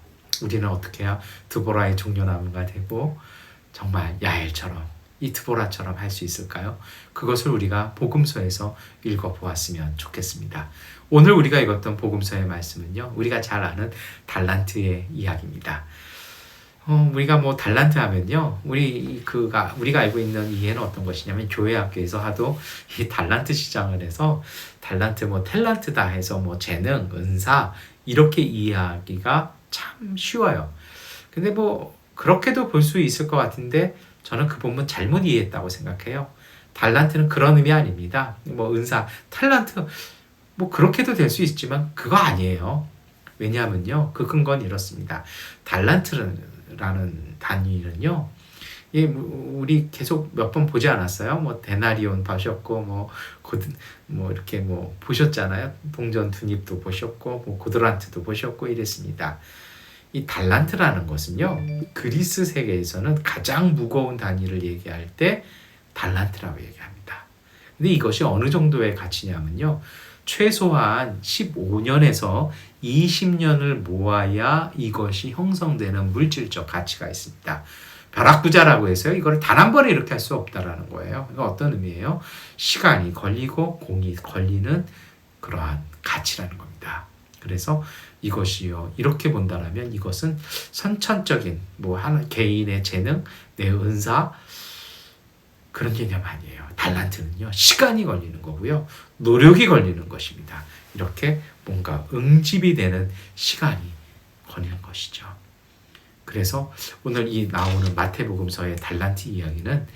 우리는 어떻게 해야 드보라의 종려나무가 되고 정말 야엘처럼, 이 드보라처럼 할 수 있을까요? 그것을 우리가 복음서에서 읽어보았으면 좋겠습니다. 오늘 우리가 읽었던 복음서의 말씀은요, 우리가 잘 아는 달란트의 이야기입니다. 우리가 달란트 하면요, 우리가 알고 있는 이해는 어떤 것이냐면, 교회 학교에서 하도 이 달란트 시장을 해서 달란트 탤런트다 해서 재능, 은사 이렇게 이해하기가 참 쉬워요. 근데 그렇게도 볼 수 있을 것 같은데 저는 그 본문 잘못 이해했다고 생각해요. 달란트는 그런 의미 아닙니다. 은사, 탤런트, 뭐 그렇게도 될 수 있지만 그거 아니에요. 왜냐하면요. 그 근거는 이렇습니다. 달란트라는 단위는요. 예, 우리 계속 몇 번 보지 않았어요? 뭐 데나리온 보셨고 뭐 이렇게 뭐 보셨잖아요. 동전 두닙도 보셨고 뭐 고드란트도 보셨고 이랬습니다. 이 달란트라는 것은요. 그리스 세계에서는 가장 무거운 단위를 얘기할 때 달란트라고 얘기합니다. 근데 이것이 어느 정도의 가치냐면요. 최소한 15년에서 20년을 모아야 이것이 형성되는 물질적 가치가 있습니다. 벼락부자라고 해서요. 이걸 단 한 번에 이렇게 할 수 없다라는 거예요. 이거 어떤 의미예요? 시간이 걸리고 공이 걸리는 그러한 가치라는 겁니다. 그래서 이것이요. 이렇게 본다면 이것은 선천적인 개인의 재능, 내 은사 그런 개념 아니에요. 달란트는요. 시간이 걸리는 거고요. 노력이 걸리는 것입니다. 이렇게 뭔가 응집이 되는 시간이 걸리는 것이죠. 그래서 오늘 이 나오는 마태복음서의 달란트 이야기는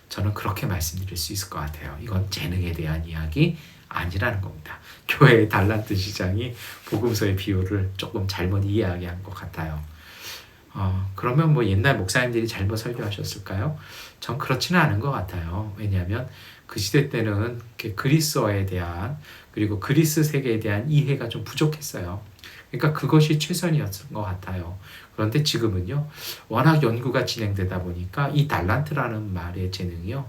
저는 그렇게 말씀드릴 수 있을 것 같아요. 이건 재능에 대한 이야기 아니라는 겁니다. 교회의 달란트 시장이 복음서의 비유를 조금 잘못 이해하게 것 같아요. 그러면 뭐 옛날 목사님들이 잘못 설교하셨을까요? 전 그렇지는 않은 것 같아요. 왜냐하면 그 시대 때는 그리스어에 대한 그리고 그리스 세계에 대한 이해가 좀 부족했어요. 그러니까 그것이 최선이었던 것 같아요. 그런데 지금은요, 워낙 연구가 진행되다 보니까 이 달란트라는 말의 재능이요.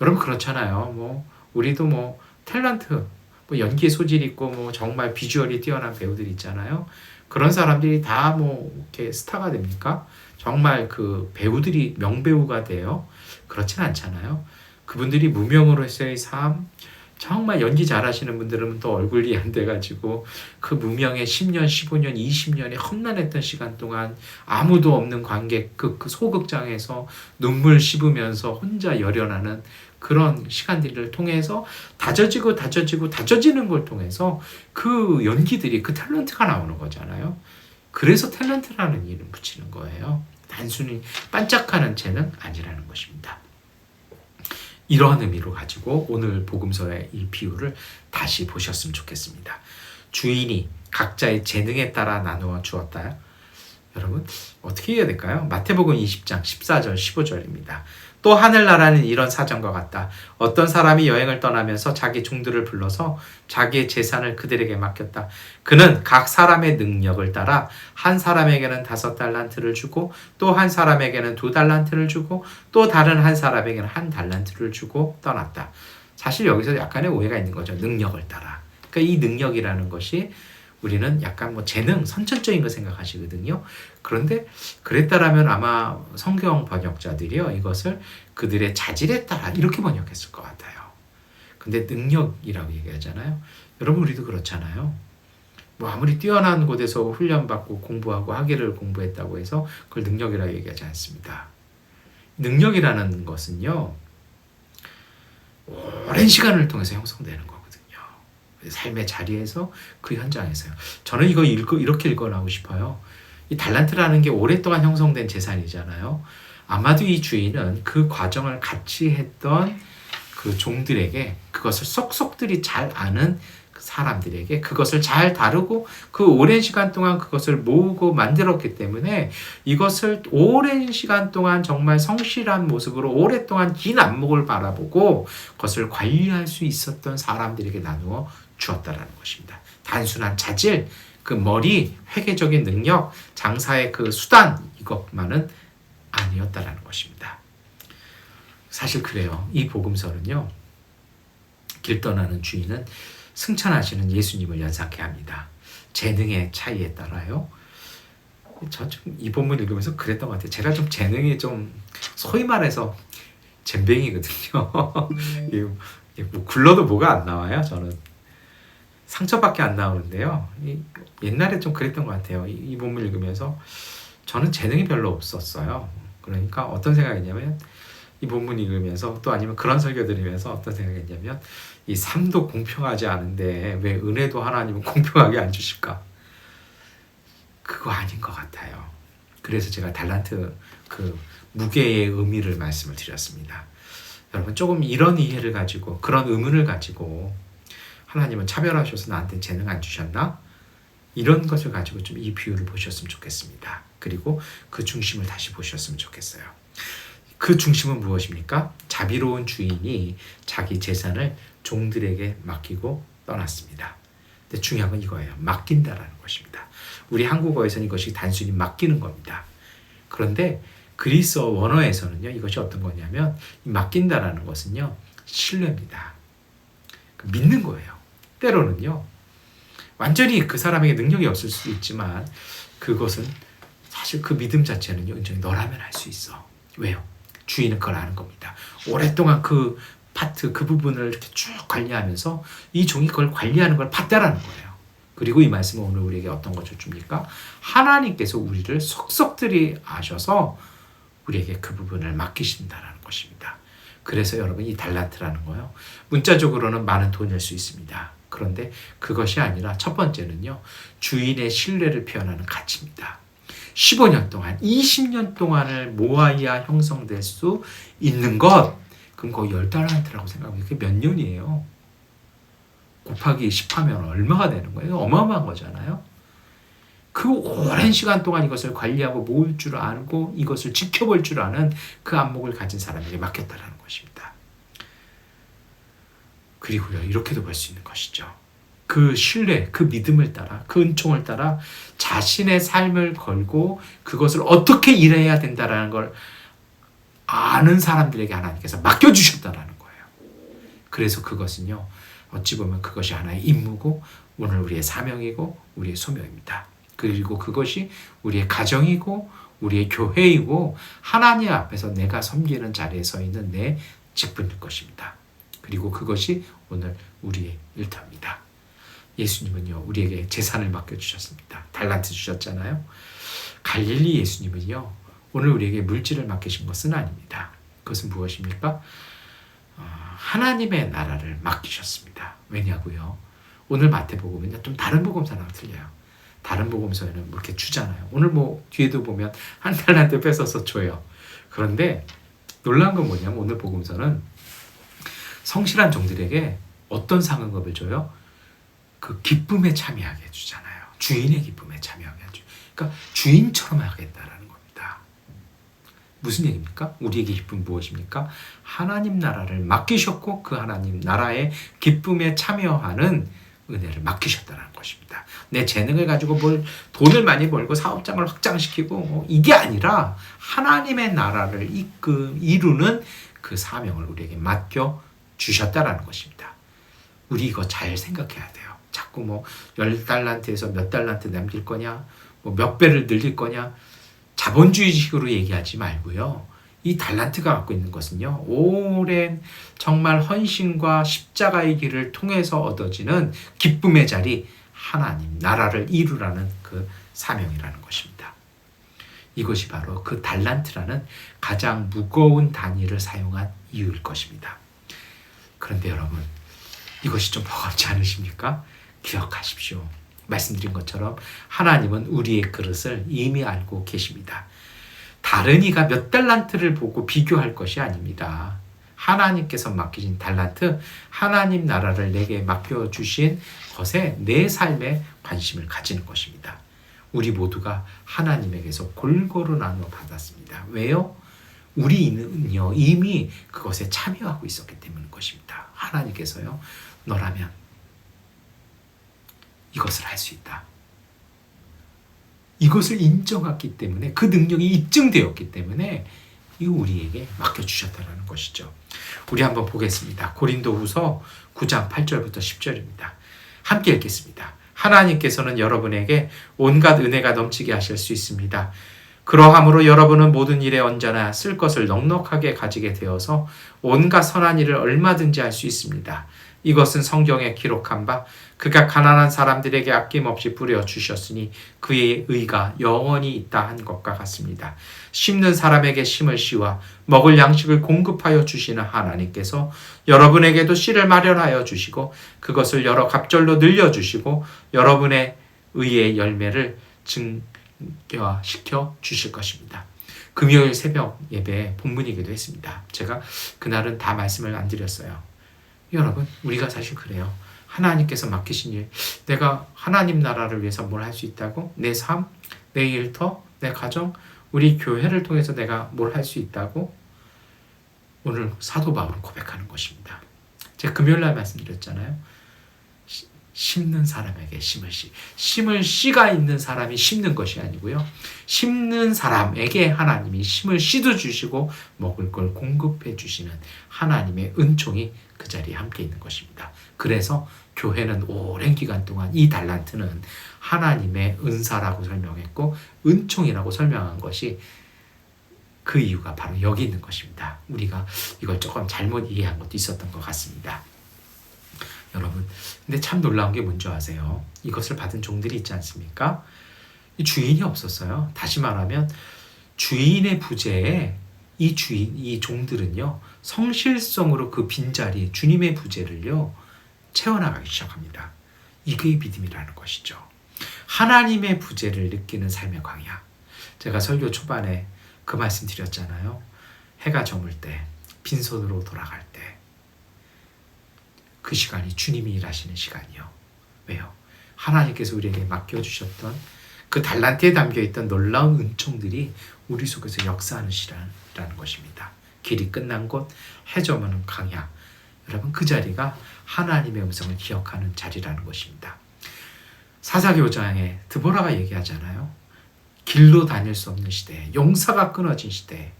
여러분 그렇잖아요. 뭐 우리도 뭐 탤런트, 뭐 연기에 소질 있고 뭐 정말 비주얼이 뛰어난 배우들 있잖아요. 그런 사람들이 다 뭐 이렇게 스타가 됩니까? 정말 그 배우들이 명배우가 돼요? 그렇진 않잖아요. 그분들이 무명으로서의 삶, 정말 연기 잘하시는 분들은 또 얼굴이 안 돼가지고 그 무명의 10년, 15년, 20년의 험난했던 시간 동안 아무도 없는 관객 그 소극장에서 눈물 씹으면서 혼자 열연하는 그런 시간들을 통해서 다져지는 걸 통해서 그 연기들이 그 탤런트가 나오는 거잖아요. 그래서 탤런트라는 이름 붙이는 거예요. 단순히 반짝하는 재능 아니라는 것입니다. 이러한 의미로 가지고 오늘 복음서의 이 비유를 다시 보셨으면 좋겠습니다. 주인이 각자의 재능에 따라 나누어 주었다. 여러분 어떻게 해야 될까요? 마태복음 20장 14절 15절입니다. 또 하늘나라는 이런 사정과 같다. 어떤 사람이 여행을 떠나면서 자기 종들을 불러서 자기의 재산을 그들에게 맡겼다. 그는 각 사람의 능력을 따라 한 사람에게는 5달란트를 주고 또 한 사람에게는 2달란트를 주고 또 다른 한 사람에게는 1달란트를 주고 떠났다. 사실 여기서 약간의 오해가 있는 거죠. 능력을 따라. 그러니까 이 능력이라는 것이 우리는 약간 뭐 재능, 선천적인 거 생각하시거든요. 그런데 그랬다라면 아마 성경 번역자들이요, 이것을 그들의 자질에 따라 이렇게 번역했을 것 같아요. 근데 능력이라고 얘기하잖아요. 여러분 우리도 그렇잖아요. 뭐 아무리 뛰어난 곳에서 훈련받고 공부하고 학예를 공부했다고 해서 그걸 능력이라고 얘기하지 않습니다. 능력이라는 것은요, 오랜 시간을 통해서 형성되는 거거든요. 삶의 자리에서 그 현장에서요. 저는 이거 이렇게 읽어나오고 싶어요. 이 달란트라는 게 오랫동안 형성된 재산이잖아요. 아마도 이 주인은 그 과정을 같이 했던 그 종들에게 그것을 쏙쏙들이 잘 아는 사람들에게 그것을 잘 다루고 그 오랜 시간 동안 그것을 모으고 만들었기 때문에 이것을 오랜 시간 동안 정말 성실한 모습으로 오랫동안 긴 안목을 바라보고 그것을 관리할 수 있었던 사람들에게 나누어 주었다라는 것입니다. 단순한 자질, 그 머리, 회계적인 능력, 장사의 그 수단 이것만은 아니었다라는 것입니다. 사실 그래요. 이 복음서는요. 길 떠나는 주인은 승천하시는 예수님을 연상케 합니다. 재능의 차이에 따라요. 저 좀 이 본문 읽으면서 그랬던 것 같아요. 제가 좀 재능이 좀 소위 말해서 젬병이거든요. 뭐 굴러도 뭐가 안 나와요. 저는 상처밖에 안 나오는데요. 옛날에 좀 그랬던 것 같아요. 이 본문 읽으면서 저는 재능이 별로 없었어요. 그러니까 어떤 생각이냐면 이 본문 읽으면서 또 아니면 그런 설교 들으면서 어떤 생각이냐면 이 삶도 공평하지 않은데 왜 은혜도 하나님은 공평하게 안 주실까? 그거 아닌 것 같아요. 그래서 제가 달란트 그 무게의 의미를 말씀을 드렸습니다. 여러분 조금 이런 이해를 가지고 그런 의문을 가지고 하나님은 차별하셔서 나한테 재능 안 주셨나? 이런 것을 가지고 좀 이 비유를 보셨으면 좋겠습니다. 그리고 그 중심을 다시 보셨으면 좋겠어요. 그 중심은 무엇입니까? 자비로운 주인이 자기 재산을 종들에게 맡기고 떠났습니다. 근데 중요한 건 이거예요. 맡긴다라는 것입니다. 우리 한국어에서는 이것이 단순히 맡기는 겁니다. 그런데 그리스어 원어에서는요, 이것이 어떤 거냐면, 이 맡긴다라는 것은요, 신뢰입니다. 믿는 거예요. 때로는요, 완전히 그 사람에게 능력이 없을 수도 있지만, 그것은 사실 그 믿음 자체는요, 온전히 너라면 할 수 있어. 왜요? 주인은 그걸 아는 겁니다. 오랫동안 그 파트, 그 부분을 이렇게 쭉 관리하면서 이 종이 그걸 관리하는 걸 봤다라는 거예요. 그리고 이 말씀은 오늘 우리에게 어떤 것을 줍니까? 하나님께서 우리를 속속들이 아셔서 우리에게 그 부분을 맡기신다는 것입니다. 그래서 여러분, 이 달란트라는 거요, 문자적으로는 많은 돈일 수 있습니다. 그런데 그것이 아니라 첫 번째는요, 주인의 신뢰를 표현하는 가치입니다. 15년 동안, 20년 동안을 모아야 형성될 수 있는 것, 그럼 거의 10달란트라고 생각하면 그게 몇 년이에요? 곱하기 10하면 얼마가 되는 거예요? 어마어마한 거잖아요. 그 오랜 시간 동안 이것을 관리하고 모을 줄 알고 이것을 지켜볼 줄 아는 그 안목을 가진 사람에게 맡겼다라는 것입니다. 그리고요, 이렇게도 볼 수 있는 것이죠. 그 신뢰, 그 믿음을 따라, 그 은총을 따라 자신의 삶을 걸고 그것을 어떻게 일해야 된다라는 걸 아는 사람들에게 하나님께서 맡겨주셨다라는 거예요. 그래서 그것은요, 어찌 보면 그것이 하나의 임무고 오늘 우리의 사명이고 우리의 소명입니다. 그리고 그것이 우리의 가정이고 우리의 교회이고 하나님 앞에서 내가 섬기는 자리에 서 있는 내 직분일 것입니다. 그리고 그것이 오늘 우리의 일터입니다. 예수님은요, 우리에게 재산을 맡겨주셨습니다. 달란트 주셨잖아요. 갈릴리 예수님은요, 오늘 우리에게 물질을 맡기신 것은 아닙니다. 그것은 무엇입니까? 하나님의 나라를 맡기셨습니다. 왜냐고요? 오늘 마태복음은요, 좀 다른 복음서랑 틀려요. 다른 복음서에는 뭐 이렇게 주잖아요. 오늘 뭐 뒤에도 보면 한 달란트 뺏어서 줘요. 그런데 놀라운 건 뭐냐면 오늘 복음서는 성실한 종들에게 어떤 상급을 줘요? 그 기쁨에 참여하게 해주잖아요. 주인의 기쁨에 참여하게 해주. 그러니까 주인처럼 하겠다라는 겁니다. 무슨 얘기입니까? 우리에게 기쁨은 무엇입니까? 하나님 나라를 맡기셨고 그 하나님 나라의 기쁨에 참여하는 은혜를 맡기셨다는 것입니다. 내 재능을 가지고 돈을 많이 벌고 사업장을 확장시키고 이게 아니라 하나님의 나라를 이루는 그 사명을 우리에게 맡겨 주셨다라는 것입니다. 우리 이거 잘 생각해야 돼요. 자꾸 뭐 10달란트에서 몇 달란트 남길 거냐, 뭐 몇 배를 늘릴 거냐, 자본주의식으로 얘기하지 말고요. 이 달란트가 갖고 있는 것은요, 오랜 정말 헌신과 십자가의 길을 통해서 얻어지는 기쁨의 자리, 하나님 나라를 이루라는 그 사명이라는 것입니다. 이것이 바로 그 달란트라는 가장 무거운 단위를 사용한 이유일 것입니다. 그런데 여러분, 이것이 좀 버겁지 않으십니까? 기억하십시오. 말씀드린 것처럼 하나님은 우리의 그릇을 이미 알고 계십니다. 다른 이가 몇 달란트를 보고 비교할 것이 아닙니다. 하나님께서 맡기신 달란트, 하나님 나라를 내게 맡겨주신 것에 내 삶에 관심을 가지는 것입니다. 우리 모두가 하나님에게서 골고루 나누어 받았습니다. 왜요? 우리는요, 이미 그것에 참여하고 있었기 때문인 것입니다. 하나님께서요, 너라면 이것을 할 수 있다. 이것을 인정했기 때문에, 그 능력이 입증되었기 때문에 이거 우리에게 맡겨주셨다는 것이죠. 우리 한번 보겠습니다. 고린도후서 9장 8절부터 10절입니다. 함께 읽겠습니다. 하나님께서는 여러분에게 온갖 은혜가 넘치게 하실 수 있습니다. 그러함으로 여러분은 모든 일에 언제나 쓸 것을 넉넉하게 가지게 되어서 온갖 선한 일을 얼마든지 할 수 있습니다. 이것은 성경에 기록한 바 그가 가난한 사람들에게 아낌없이 뿌려 주셨으니 그의 의가 영원히 있다 한 것과 같습니다. 심는 사람에게 심을 씨와 먹을 양식을 공급하여 주시는 하나님께서 여러분에게도 씨를 마련하여 주시고 그것을 여러 갑절로 늘려주시고 여러분의 의의 열매를 증거시켜 주실 것입니다. 금요일 새벽 예배 본문이기도 했습니다. 제가 그날은 다 말씀을 안 드렸어요. 여러분, 우리가 사실 그래요. 하나님께서 맡기신 일, 내가 하나님 나라를 위해서 뭘 할 수 있다고? 내 삶, 내 일터, 내 가정, 우리 교회를 통해서 내가 뭘 할 수 있다고? 오늘 사도 바울은 고백하는 것입니다. 제가 금요일날 말씀드렸잖아요. 심는 사람에게 심을 씨가 있는 사람이 심는 것이 아니고요. 심는 사람에게 하나님이 심을 씨도 주시고 먹을 걸 공급해 주시는 하나님의 은총이 그 자리에 함께 있는 것입니다. 그래서 교회는 오랜 기간 동안 이 달란트는 하나님의 은사라고 설명했고 은총이라고 설명한 것이 그 이유가 바로 여기 있는 것입니다. 우리가 이걸 조금 잘못 이해한 것도 있었던 것 같습니다. 여러분, 근데 참 놀라운 게 뭔지 아세요? 이것을 받은 종들이 있지 않습니까? 이 주인이 없었어요. 다시 말하면 주인의 부재에 이 종들은요, 성실성으로 그 빈자리, 주님의 부재를요, 채워나가기 시작합니다. 이게 믿음이라는 것이죠. 하나님의 부재를 느끼는 삶의 광야. 제가 설교 초반에 그 말씀 드렸잖아요. 해가 저물 때, 빈손으로 돌아갈 때, 그 시간이 주님이 일하시는 시간이요. 왜요? 하나님께서 우리에게 맡겨주셨던 그 달란트에 담겨있던 놀라운 은총들이 우리 속에서 역사하는 시간이라는 것입니다. 길이 끝난 곳, 해 저무는 광야. 여러분, 그 자리가 하나님의 음성을 기억하는 자리라는 것입니다. 사사기 5장에 드보라가 얘기하잖아요. 길로 다닐 수 없는 시대에, 용사가 끊어진 시대에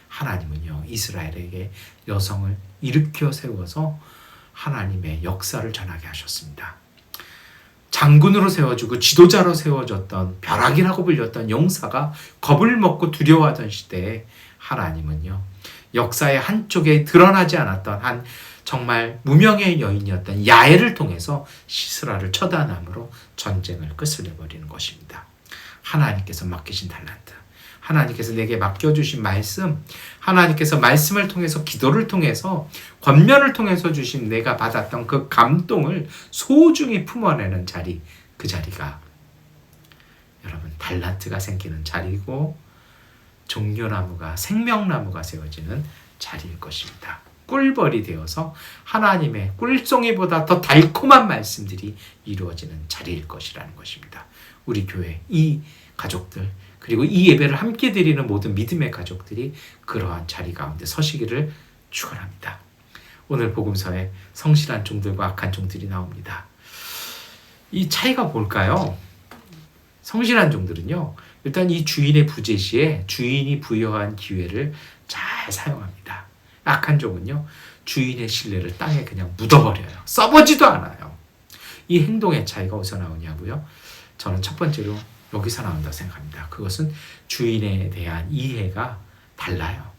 하나님은요, 이스라엘에게 여성을 일으켜 세워서 하나님의 역사를 전하게 하셨습니다. 장군으로 세워주고 지도자로 세워졌던 벼락이라고 불렸던 용사가 겁을 먹고 두려워하던 시대에 하나님은요, 역사의 한쪽에 드러나지 않았던 한 정말 무명의 여인이었던 야엘을 통해서 시스라를 처단함으로 전쟁을 끝을 내버리는 것입니다. 하나님께서 맡기신 달란트, 하나님께서 내게 맡겨주신 말씀, 하나님께서 말씀을 통해서 기도를 통해서 권면을 통해서 주신 내가 받았던 그 감동을 소중히 품어내는 자리, 그 자리가 여러분 달란트가 생기는 자리고 종려나무가 생명나무가 세워지는 자리일 것입니다. 꿀벌이 되어서 하나님의 꿀송이보다 더 달콤한 말씀들이 이루어지는 자리일 것이라는 것입니다. 우리 교회 이 가족들 그리고 이 예배를 함께 드리는 모든 믿음의 가족들이 그러한 자리 가운데 서시기를 축원합니다. 오늘 복음서에 성실한 종들과 악한 종들이 나옵니다. 이 차이가 뭘까요? 성실한 종들은요, 일단 이 주인의 부재 시에 주인이 부여한 기회를 잘 사용합니다. 악한 종은요, 주인의 신뢰를 땅에 그냥 묻어버려요. 써보지도 않아요. 이 행동의 차이가 어디서 나오냐고요? 저는 첫 번째로 여기서 나온다고 생각합니다. 그것은 주인에 대한 이해가 달라요.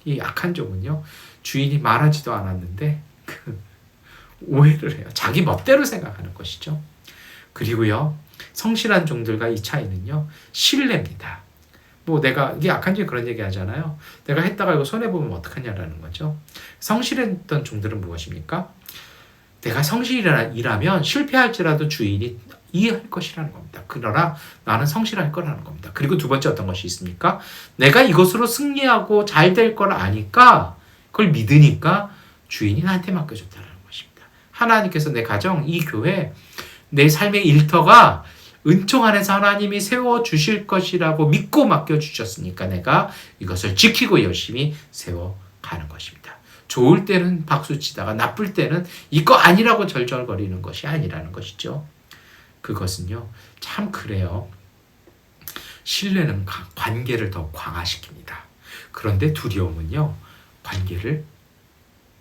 이 악한 종은요, 주인이 말하지도 않았는데 오해를 해요. 자기 멋대로 생각하는 것이죠. 그리고요, 성실한 종들과 이 차이는요, 신뢰입니다. 내가, 이게 악한 종이 그런 얘기 하잖아요. 내가 했다가 이거 손해보면 어떡하냐라는 거죠. 성실했던 종들은 무엇입니까? 내가 성실이라면 실패할지라도 주인이 이해할 것이라는 겁니다. 그러나 나는 성실할 거라는 겁니다. 그리고 두 번째 어떤 것이 있습니까? 내가 이것으로 승리하고 잘 될 걸 아니까, 그걸 믿으니까 주인이 나한테 맡겨줬다는 것입니다. 하나님께서 내 가정, 이 교회, 내 삶의 일터가 은총 안에서 하나님이 세워주실 것이라고 믿고 맡겨주셨으니까 내가 이것을 지키고 열심히 세워가는 것입니다. 좋을 때는 박수치다가 나쁠 때는 이거 아니라고 절절거리는 것이 아니라는 것이죠. 그것은요, 참 그래요. 신뢰는 관계를 더 강화시킵니다. 그런데 두려움은요, 관계를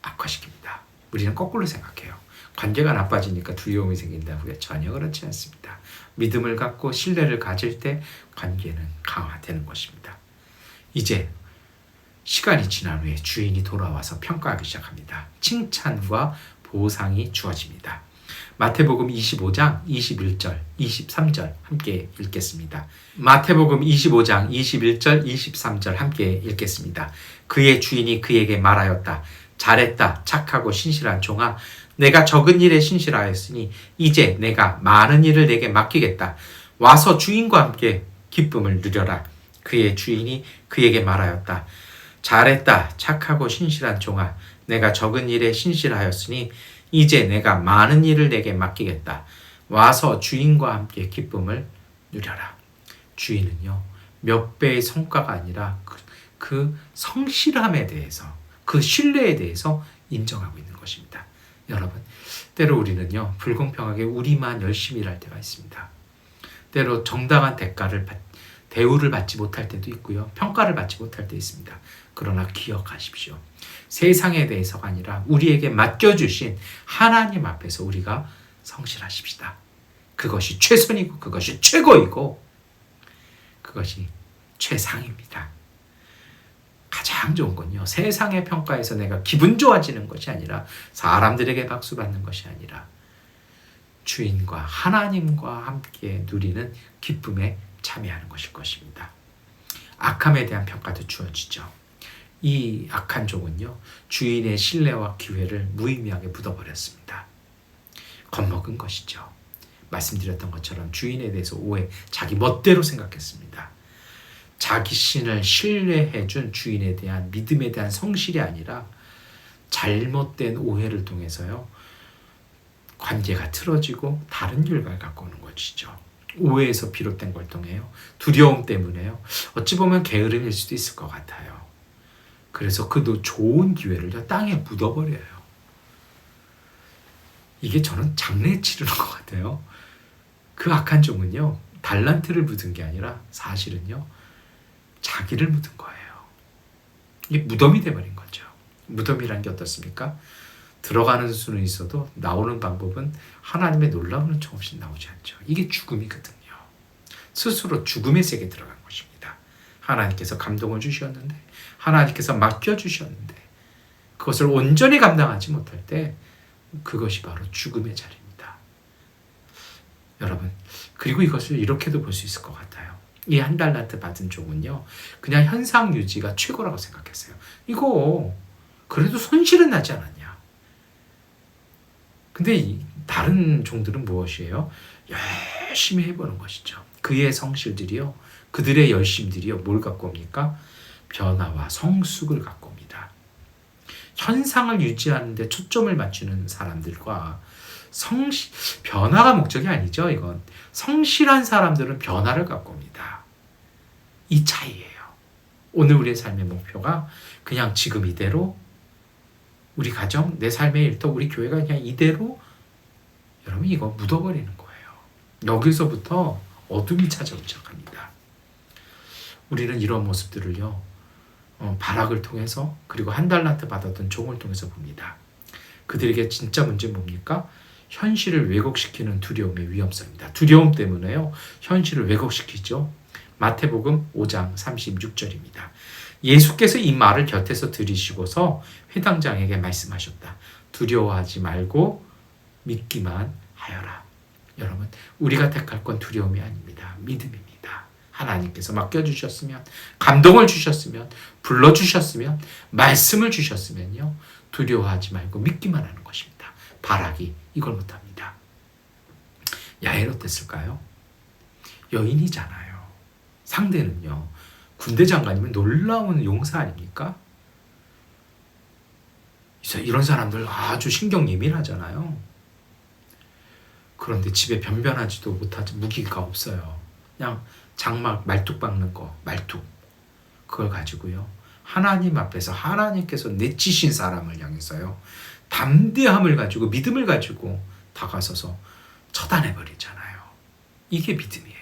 악화시킵니다. 우리는 거꾸로 생각해요. 관계가 나빠지니까 두려움이 생긴다고요? 전혀 그렇지 않습니다. 믿음을 갖고 신뢰를 가질 때 관계는 강화되는 것입니다. 이제 시간이 지난 후에 주인이 돌아와서 평가하기 시작합니다. 칭찬과 보상이 주어집니다. 마태복음 25장 21절, 23절 함께 읽겠습니다. 마태복음 25장 21절, 23절 함께 읽겠습니다. 그의 주인이 그에게 말하였다. 잘했다, 착하고 신실한 종아. 내가 적은 일에 신실하였으니 이제 내가 많은 일을 내게 맡기겠다. 와서 주인과 함께 기쁨을 누려라. 그의 주인이 그에게 말하였다. 잘했다, 착하고 신실한 종아. 내가 적은 일에 신실하였으니 이제 내가 많은 일을 내게 맡기겠다. 와서 주인과 함께 기쁨을 누려라. 주인은요, 몇 배의 성과가 아니라 그 성실함에 대해서, 그 신뢰에 대해서 인정하고 있는 것입니다. 여러분, 때로 우리는요, 불공평하게 우리만 열심히 일할 때가 있습니다. 때로 정당한 대우를 받지 못할 때도 있고요, 평가를 받지 못할 때 있습니다. 그러나 기억하십시오. 세상에 대해서가 아니라 우리에게 맡겨주신 하나님 앞에서 우리가 성실하십시다. 그것이 최선이고 그것이 최고이고 그것이 최상입니다. 가장 좋은 건요, 세상의 평가에서 내가 기분 좋아지는 것이 아니라, 사람들에게 박수 받는 것이 아니라 주인과 하나님과 함께 누리는 기쁨에 참여하는 것일 것입니다. 악함에 대한 평가도 주어지죠. 이 악한 종은요, 주인의 신뢰와 기회를 무의미하게 묻어버렸습니다. 겁먹은 것이죠. 말씀드렸던 것처럼 주인에 대해서 자기 멋대로 생각했습니다. 자기 신을 신뢰해준 주인에 대한 믿음에 대한 성실이 아니라 잘못된 오해를 통해서요, 관계가 틀어지고 다른 결과를 갖고 오는 것이죠. 오해에서 비롯된 걸 통해요, 두려움 때문에요, 어찌 보면 게으름일 수도 있을 것 같아요. 그래서 그 좋은 기회를 땅에 묻어버려요. 이게 저는 장래에 치르는 것 같아요. 그 악한 종은요, 달란트를 묻은 게 아니라 사실은요, 자기를 묻은 거예요. 이게 무덤이 돼버린 거죠. 무덤이란 게 어떻습니까? 들어가는 수는 있어도 나오는 방법은 하나님의 놀라운 은총 없이 나오지 않죠. 이게 죽음이거든요. 스스로 죽음의 세계에 들어간 것입니다. 하나님께서 감동을 주셨는데, 하나님께서 맡겨주셨는데 그것을 온전히 감당하지 못할 때 그것이 바로 죽음의 자리입니다. 여러분, 그리고 이것을 이렇게도 볼 수 있을 것 같아요. 이 한 달란트 받은 종은요, 그냥 현상 유지가 최고라고 생각했어요. 이거 그래도 손실은 나지 않았냐. 근데 다른 종들은 무엇이에요? 열심히 해보는 것이죠. 그의 성실들이요, 그들의 열심들이요, 뭘 갖고 옵니까? 변화와 성숙을 갖고 옵니다. 현상을 유지하는 데 초점을 맞추는 사람들과 변화가 목적이 아니죠. 이건 성실한 사람들은 변화를 갖고 옵니다. 이 차이예요. 오늘 우리의 삶의 목표가 그냥 지금 이대로, 우리 가정, 내 삶의 일터, 우리 교회가 그냥 이대로, 여러분, 이거 묻어버리는 거예요. 여기서부터 어둠이 찾아오기 시작합니다. 우리는 이런 모습들을요, 바락을 통해서, 그리고 한 달란트 받았던 종을 통해서 봅니다. 그들에게 진짜 문제는 뭡니까? 현실을 왜곡시키는 두려움의 위험성입니다. 두려움 때문에요, 현실을 왜곡시키죠. 마태복음 5장 36절입니다. 예수께서 이 말을 곁에서 들으시고서 회당장에게 말씀하셨다. 두려워하지 말고 믿기만 하여라. 여러분, 우리가 택할 건 두려움이 아닙니다. 믿음입니다. 하나님께서 맡겨주셨으면, 감동을 주셨으면, 불러주셨으면, 말씀을 주셨으면요, 두려워하지 말고 믿기만 하는 것입니다. 바락이 이걸 못합니다. 야엘 어땠을까요? 여인이잖아요. 상대는요, 군대 장관이면 놀라운 용사 아닙니까? 이런 사람들 아주 신경 예민하잖아요. 그런데 집에 변변하지도 못하지, 무기가 없어요. 그냥 장막 말뚝 박는 거, 말뚝, 그걸 가지고요, 하나님 앞에서 하나님께서 내치신 사람을 향해서요, 담대함을 가지고, 믿음을 가지고 다가서서 처단해버리잖아요. 이게 믿음이에요.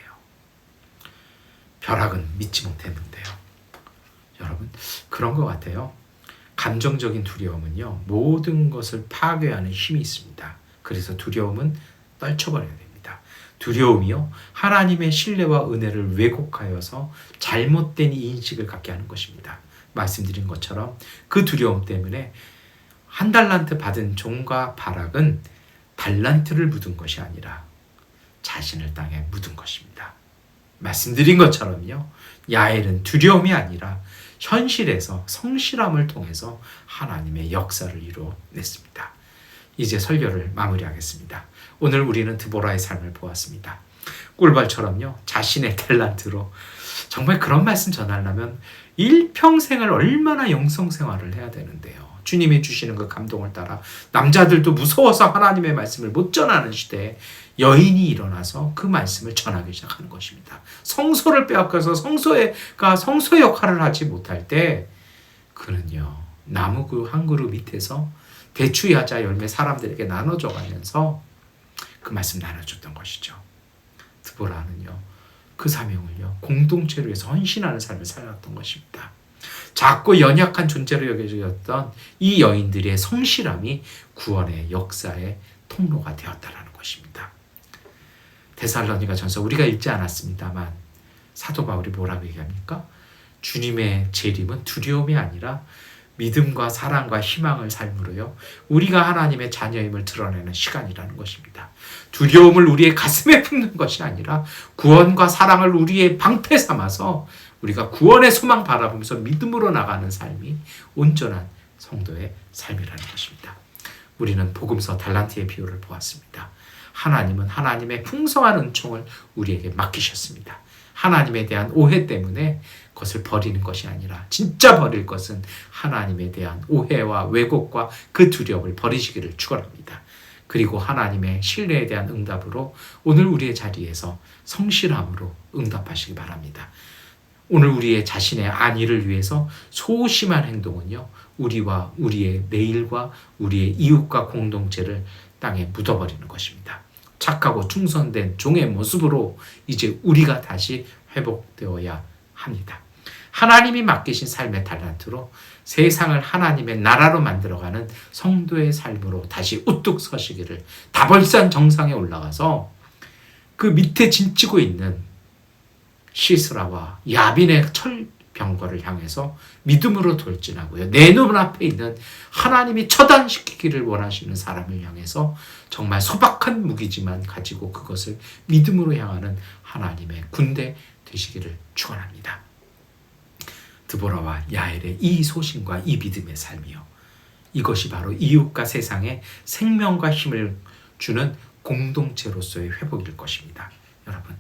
벼락은 믿지 못했는데요. 여러분, 그런 것 같아요. 감정적인 두려움은요, 모든 것을 파괴하는 힘이 있습니다. 그래서 두려움은 떨쳐버려야 됩니다. 두려움이요, 하나님의 신뢰와 은혜를 왜곡하여서 잘못된 인식을 갖게 하는 것입니다. 말씀드린 것처럼 그 두려움 때문에 한 달란트 받은 종과 바락은 달란트를 묻은 것이 아니라 자신을 땅에 묻은 것입니다. 말씀드린 것처럼요, 야엘은 두려움이 아니라 현실에서 성실함을 통해서 하나님의 역사를 이루어냈습니다. 이제 설교를 마무리하겠습니다. 오늘 우리는 드보라의 삶을 보았습니다. 꿀벌처럼요, 자신의 탤런트로, 정말 그런 말씀 전하려면 일평생을 얼마나 영성생활을 해야 되는데요. 주님이 주시는 그 감동을 따라 남자들도 무서워서 하나님의 말씀을 못 전하는 시대에 여인이 일어나서 그 말씀을 전하기 시작하는 것입니다. 성소를 빼앗겨서 성소 역할을 하지 못할 때 그는요 나무 한 그루 밑에서 대추야자 열매 사람들에게 나눠줘 가면서 그 말씀 나눠줬던 것이죠. 드보라는요 그 사명을요 공동체를 위해서 헌신하는 삶을 살았던 것입니다. 작고 연약한 존재로 여겨졌던 이 여인들의 성실함이 구원의 역사의 통로가 되었다라는 것입니다. 데살로니가전서 우리가 읽지 않았습니다만 사도 바울이 뭐라고 얘기합니까? 주님의 재림은 두려움이 아니라 믿음과 사랑과 희망을 삶으로요 우리가 하나님의 자녀임을 드러내는 시간이라는 것입니다. 두려움을 우리의 가슴에 품는 것이 아니라 구원과 사랑을 우리의 방패 삼아서 우리가 구원의 소망 바라보면서 믿음으로 나가는 삶이 온전한 성도의 삶이라는 것입니다. 우리는 복음서 달란트의 비유를 보았습니다. 하나님은 하나님의 풍성한 은총을 우리에게 맡기셨습니다. 하나님에 대한 오해 때문에 그것을 버리는 것이 아니라 진짜 버릴 것은 하나님에 대한 오해와 왜곡과 그 두려움을 버리시기를 축원합니다. 그리고 하나님의 신뢰에 대한 응답으로 오늘 우리의 자리에서 성실함으로 응답하시기 바랍니다. 오늘 우리의 자신의 안위를 위해서 소심한 행동은요 우리와 우리의 내일과 우리의 이웃과 공동체를 땅에 묻어버리는 것입니다. 착하고 충성된 종의 모습으로 이제 우리가 다시 회복되어야 합니다. 하나님이 맡기신 삶의 달란트로 세상을 하나님의 나라로 만들어가는 성도의 삶으로 다시 우뚝 서시기를 다벌산 정상에 올라가서 그 밑에 짐지고 있는 시스라와 야빈의 철병거를 향해서 믿음으로 돌진하고요. 내 눈앞에 있는 하나님이 처단시키기를 원하시는 사람을 향해서 정말 소박한 무기지만 가지고 그것을 믿음으로 향하는 하나님의 군대 되시기를 축원합니다. 드보라와 야엘의 이 소신과 이 믿음의 삶이요. 이것이 바로 이웃과 세상에 생명과 힘을 주는 공동체로서의 회복일 것입니다. 여러분,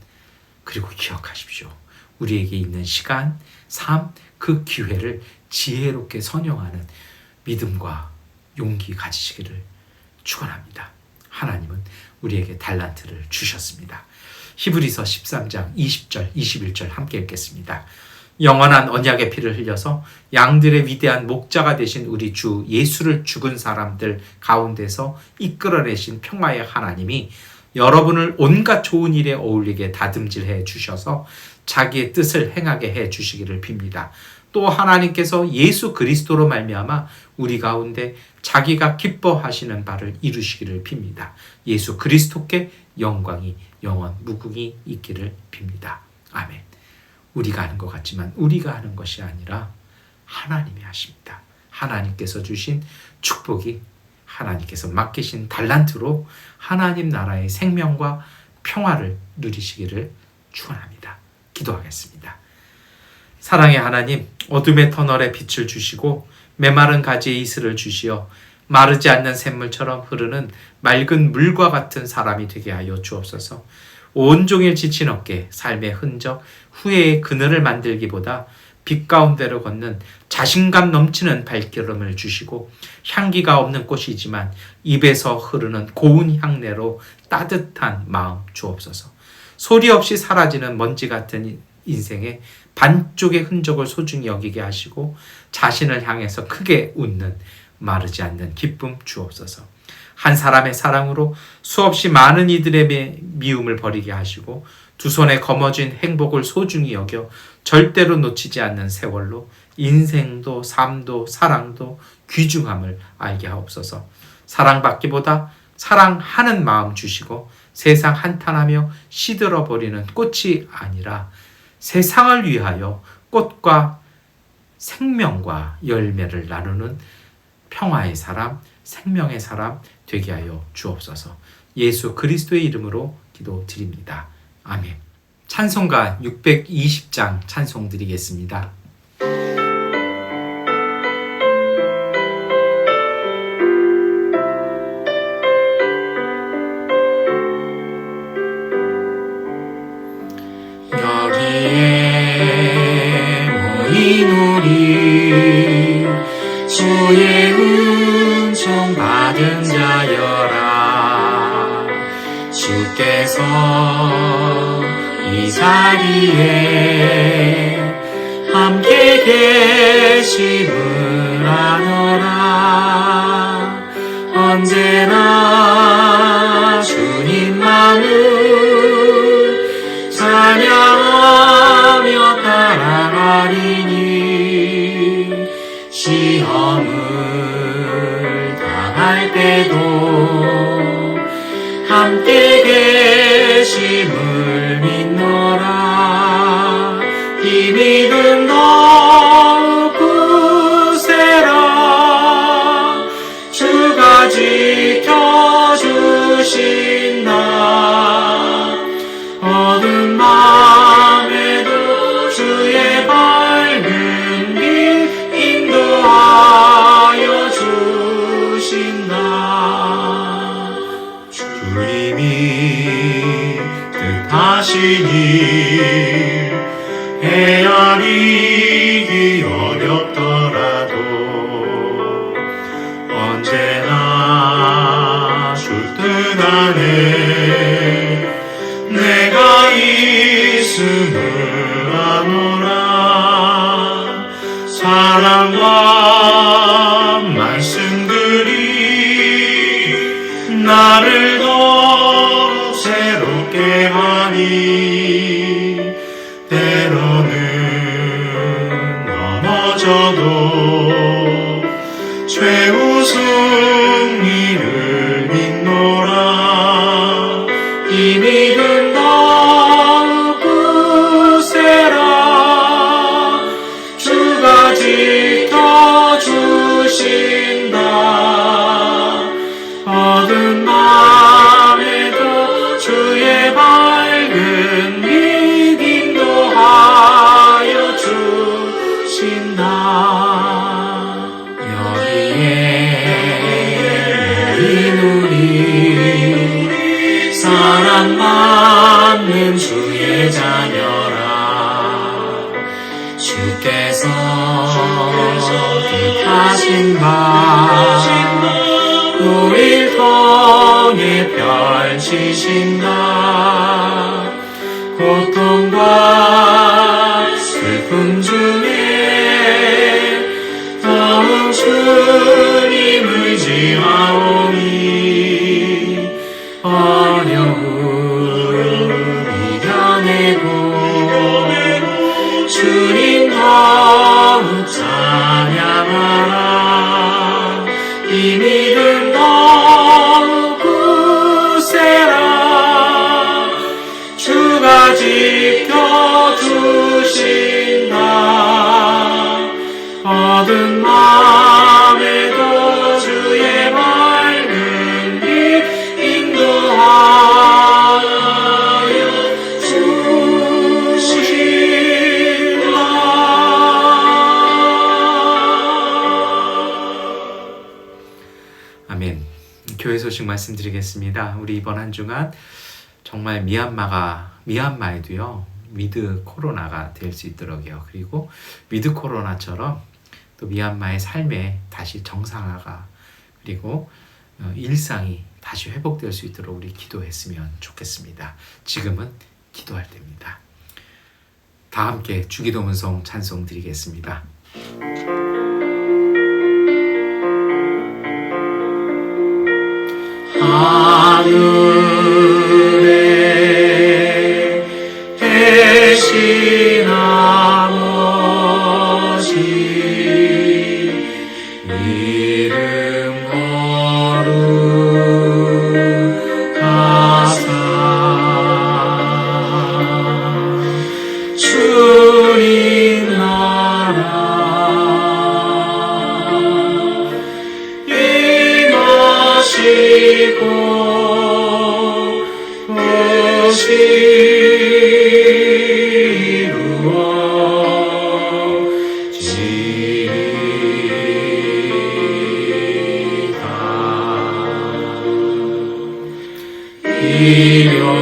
그리고 기억하십시오. 우리에게 있는 시간, 삶, 그 기회를 지혜롭게 선용하는 믿음과 용기 가지시기를 축원합니다. 하나님은 우리에게 달란트를 주셨습니다. 히브리서 13장 20절, 21절 함께 읽겠습니다. 영원한 언약의 피를 흘려서 양들의 위대한 목자가 되신 우리 주 예수를 죽은 사람들 가운데서 이끌어내신 평화의 하나님이 여러분을 온갖 좋은 일에 어울리게 다듬질해 주셔서 자기의 뜻을 행하게 해 주시기를 빕니다. 또 하나님께서 예수 그리스도로 말미암아 우리 가운데 자기가 기뻐하시는 바를 이루시기를 빕니다. 예수 그리스도께 영광이 영원 무궁히 있기를 빕니다. 아멘. 우리가 하는 것 같지만 우리가 하는 것이 아니라 하나님이 하십니다. 하나님께서 주신 축복이 하나님께서 맡기신 달란트로 하나님 나라의 생명과 평화를 누리시기를 축원합니다. 기도하겠습니다. 사랑의 하나님, 어둠의 터널에 빛을 주시고 메마른 가지에 이슬을 주시어 마르지 않는 샘물처럼 흐르는 맑은 물과 같은 사람이 되게 하여 주옵소서. 온종일 지친 어깨, 삶의 흔적, 후회의 그늘을 만들기보다 빛 가운데로 걷는 자신감 넘치는 발걸음을 주시고 향기가 없는 꽃이지만 입에서 흐르는 고운 향내로 따뜻한 마음 주옵소서. 소리 없이 사라지는 먼지 같은 인생의 반쪽의 흔적을 소중히 여기게 하시고 자신을 향해서 크게 웃는 마르지 않는 기쁨 주옵소서. 한 사람의 사랑으로 수없이 많은 이들의 미움을 버리게 하시고 두 손에 거머쥔 행복을 소중히 여겨 절대로 놓치지 않는 세월로 인생도 삶도 사랑도 귀중함을 알게 하옵소서. 사랑받기보다 사랑하는 마음 주시고 세상 한탄하며 시들어버리는 꽃이 아니라 세상을 위하여 꽃과 생명과 열매를 나누는 평화의 사람, 생명의 사람 되게 하여 주옵소서. 예수 그리스도의 이름으로 기도드립니다. 아멘. 찬송가 620장 찬송 드리겠습니다. 여기에 모인 우리 주의 받은 자여라. 주께서 이 자리에 함께 계심을 아노라. 언제나 주님만을 찬양하며 따라가리니 시험을 당할 때도 함께 계심을 믿노라. 이 믿음 더욱 굳세라. 주가 지켜주신다. 어두운 밤에도 주의 밝은 빛 인도하여 주신다. 주님이 뜻하시니 헤아리기 어렵더라도 언제나 주 뜻 안에 내가 있음을 아노라. 사랑과 말씀들이 나를 더욱 새롭게 하니 때로는 넘어져도 최후 승리를 믿노라. 이 믿음 더욱 굳세라. 주가 지켜주신다. 어두운 밤에도 주의 밝은 빛 인도하여 주신다. 여기에 모인 우리 사랑받는 주의 자녀라. 주께서 뜻하신 바 우릴 통해 펼치신다. 고통과 슬픔 중에 더욱 주님 의지하오니 어려움 이겨내고 주님 더욱 찬양하라. 이 믿음 더욱 굳세라. 주가 지켜주신다. 어두운 밤에도 주의 밝은 빛 인도하여 주신다. 아멘. 교회 소식 말씀드리겠습니다. 우리 이번 한 주간 정말 미얀마에도요 위드 코로나가 될 수 있도록요. 그리고 위드 코로나처럼 또 미얀마의 삶에 다시 정상화가 그리고 일상이 다시 회복될 수 있도록 우리 기도했으면 좋겠습니다. 지금은 기도할 때입니다. 다 함께 주기도문송 찬송 드리겠습니다. 하늘에 계신 아버지 이름 거룩하사 주님 나라 임하시고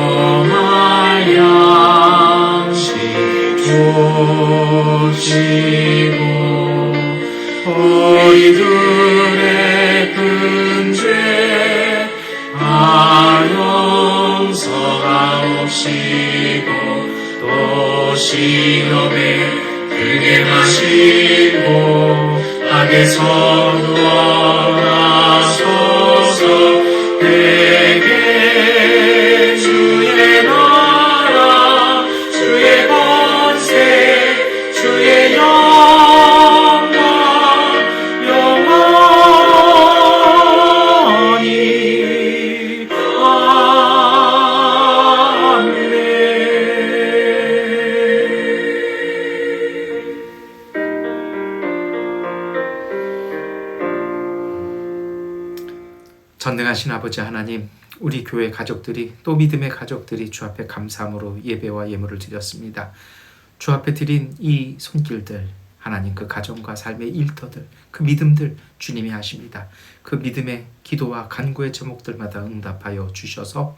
일용할 양식 주시고 우리들의 마시고 또 시험에 들게 마시고 악에서 구원하소서. 내게 주의 나라 주의 권세 주의 영광 영원히 아멘. 전능하신 아버지 하나님, 우리 교회 가족들이 또 믿음의 가족들이 주 앞에 감사함으로 예배와 예물을 드렸습니다. 주 앞에 드린 이 손길들, 하나님 그 가정과 삶의 일터들, 그 믿음들 주님이 하십니다. 그 믿음의 기도와 간구의 제목들마다 응답하여 주셔서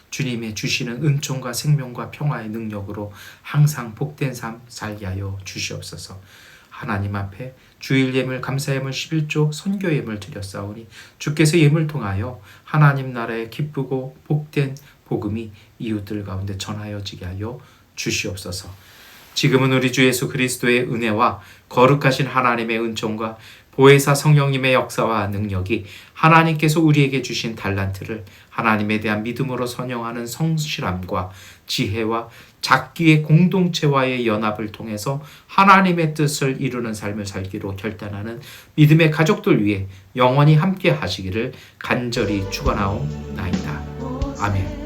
주님의 주시는 은총과 생명과 평화의 능력으로 항상 복된 삶 살게 하여 주시옵소서. 하나님 앞에 주일 예물, 감사 예물, 11조 선교 예물 드렸사오니 주께서 예물 통하여 하나님 나라의 기쁘고 복된 복음이 이웃들 가운데 전하여지게 하여 주시옵소서. 지금은 우리 주 예수 그리스도의 은혜와 거룩하신 하나님의 은총과 보혜사 성령님의 역사와 능력이 하나님께서 우리에게 주신 달란트를 하나님에 대한 믿음으로 선영하는 성실함과 지혜와 작기의 공동체와의 연합을 통해서 하나님의 뜻을 이루는 삶을 살기로 결단하는 믿음의 가족들 위해 영원히 함께 하시기를 간절히 축원하옵나이다. 아멘.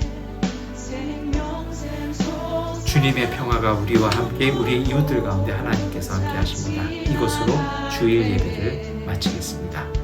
주님의 평화가 우리와 함께 우리의 이웃들 가운데 하나님께서 함께 하십니다. 이것으로 주일 예배를 마치겠습니다.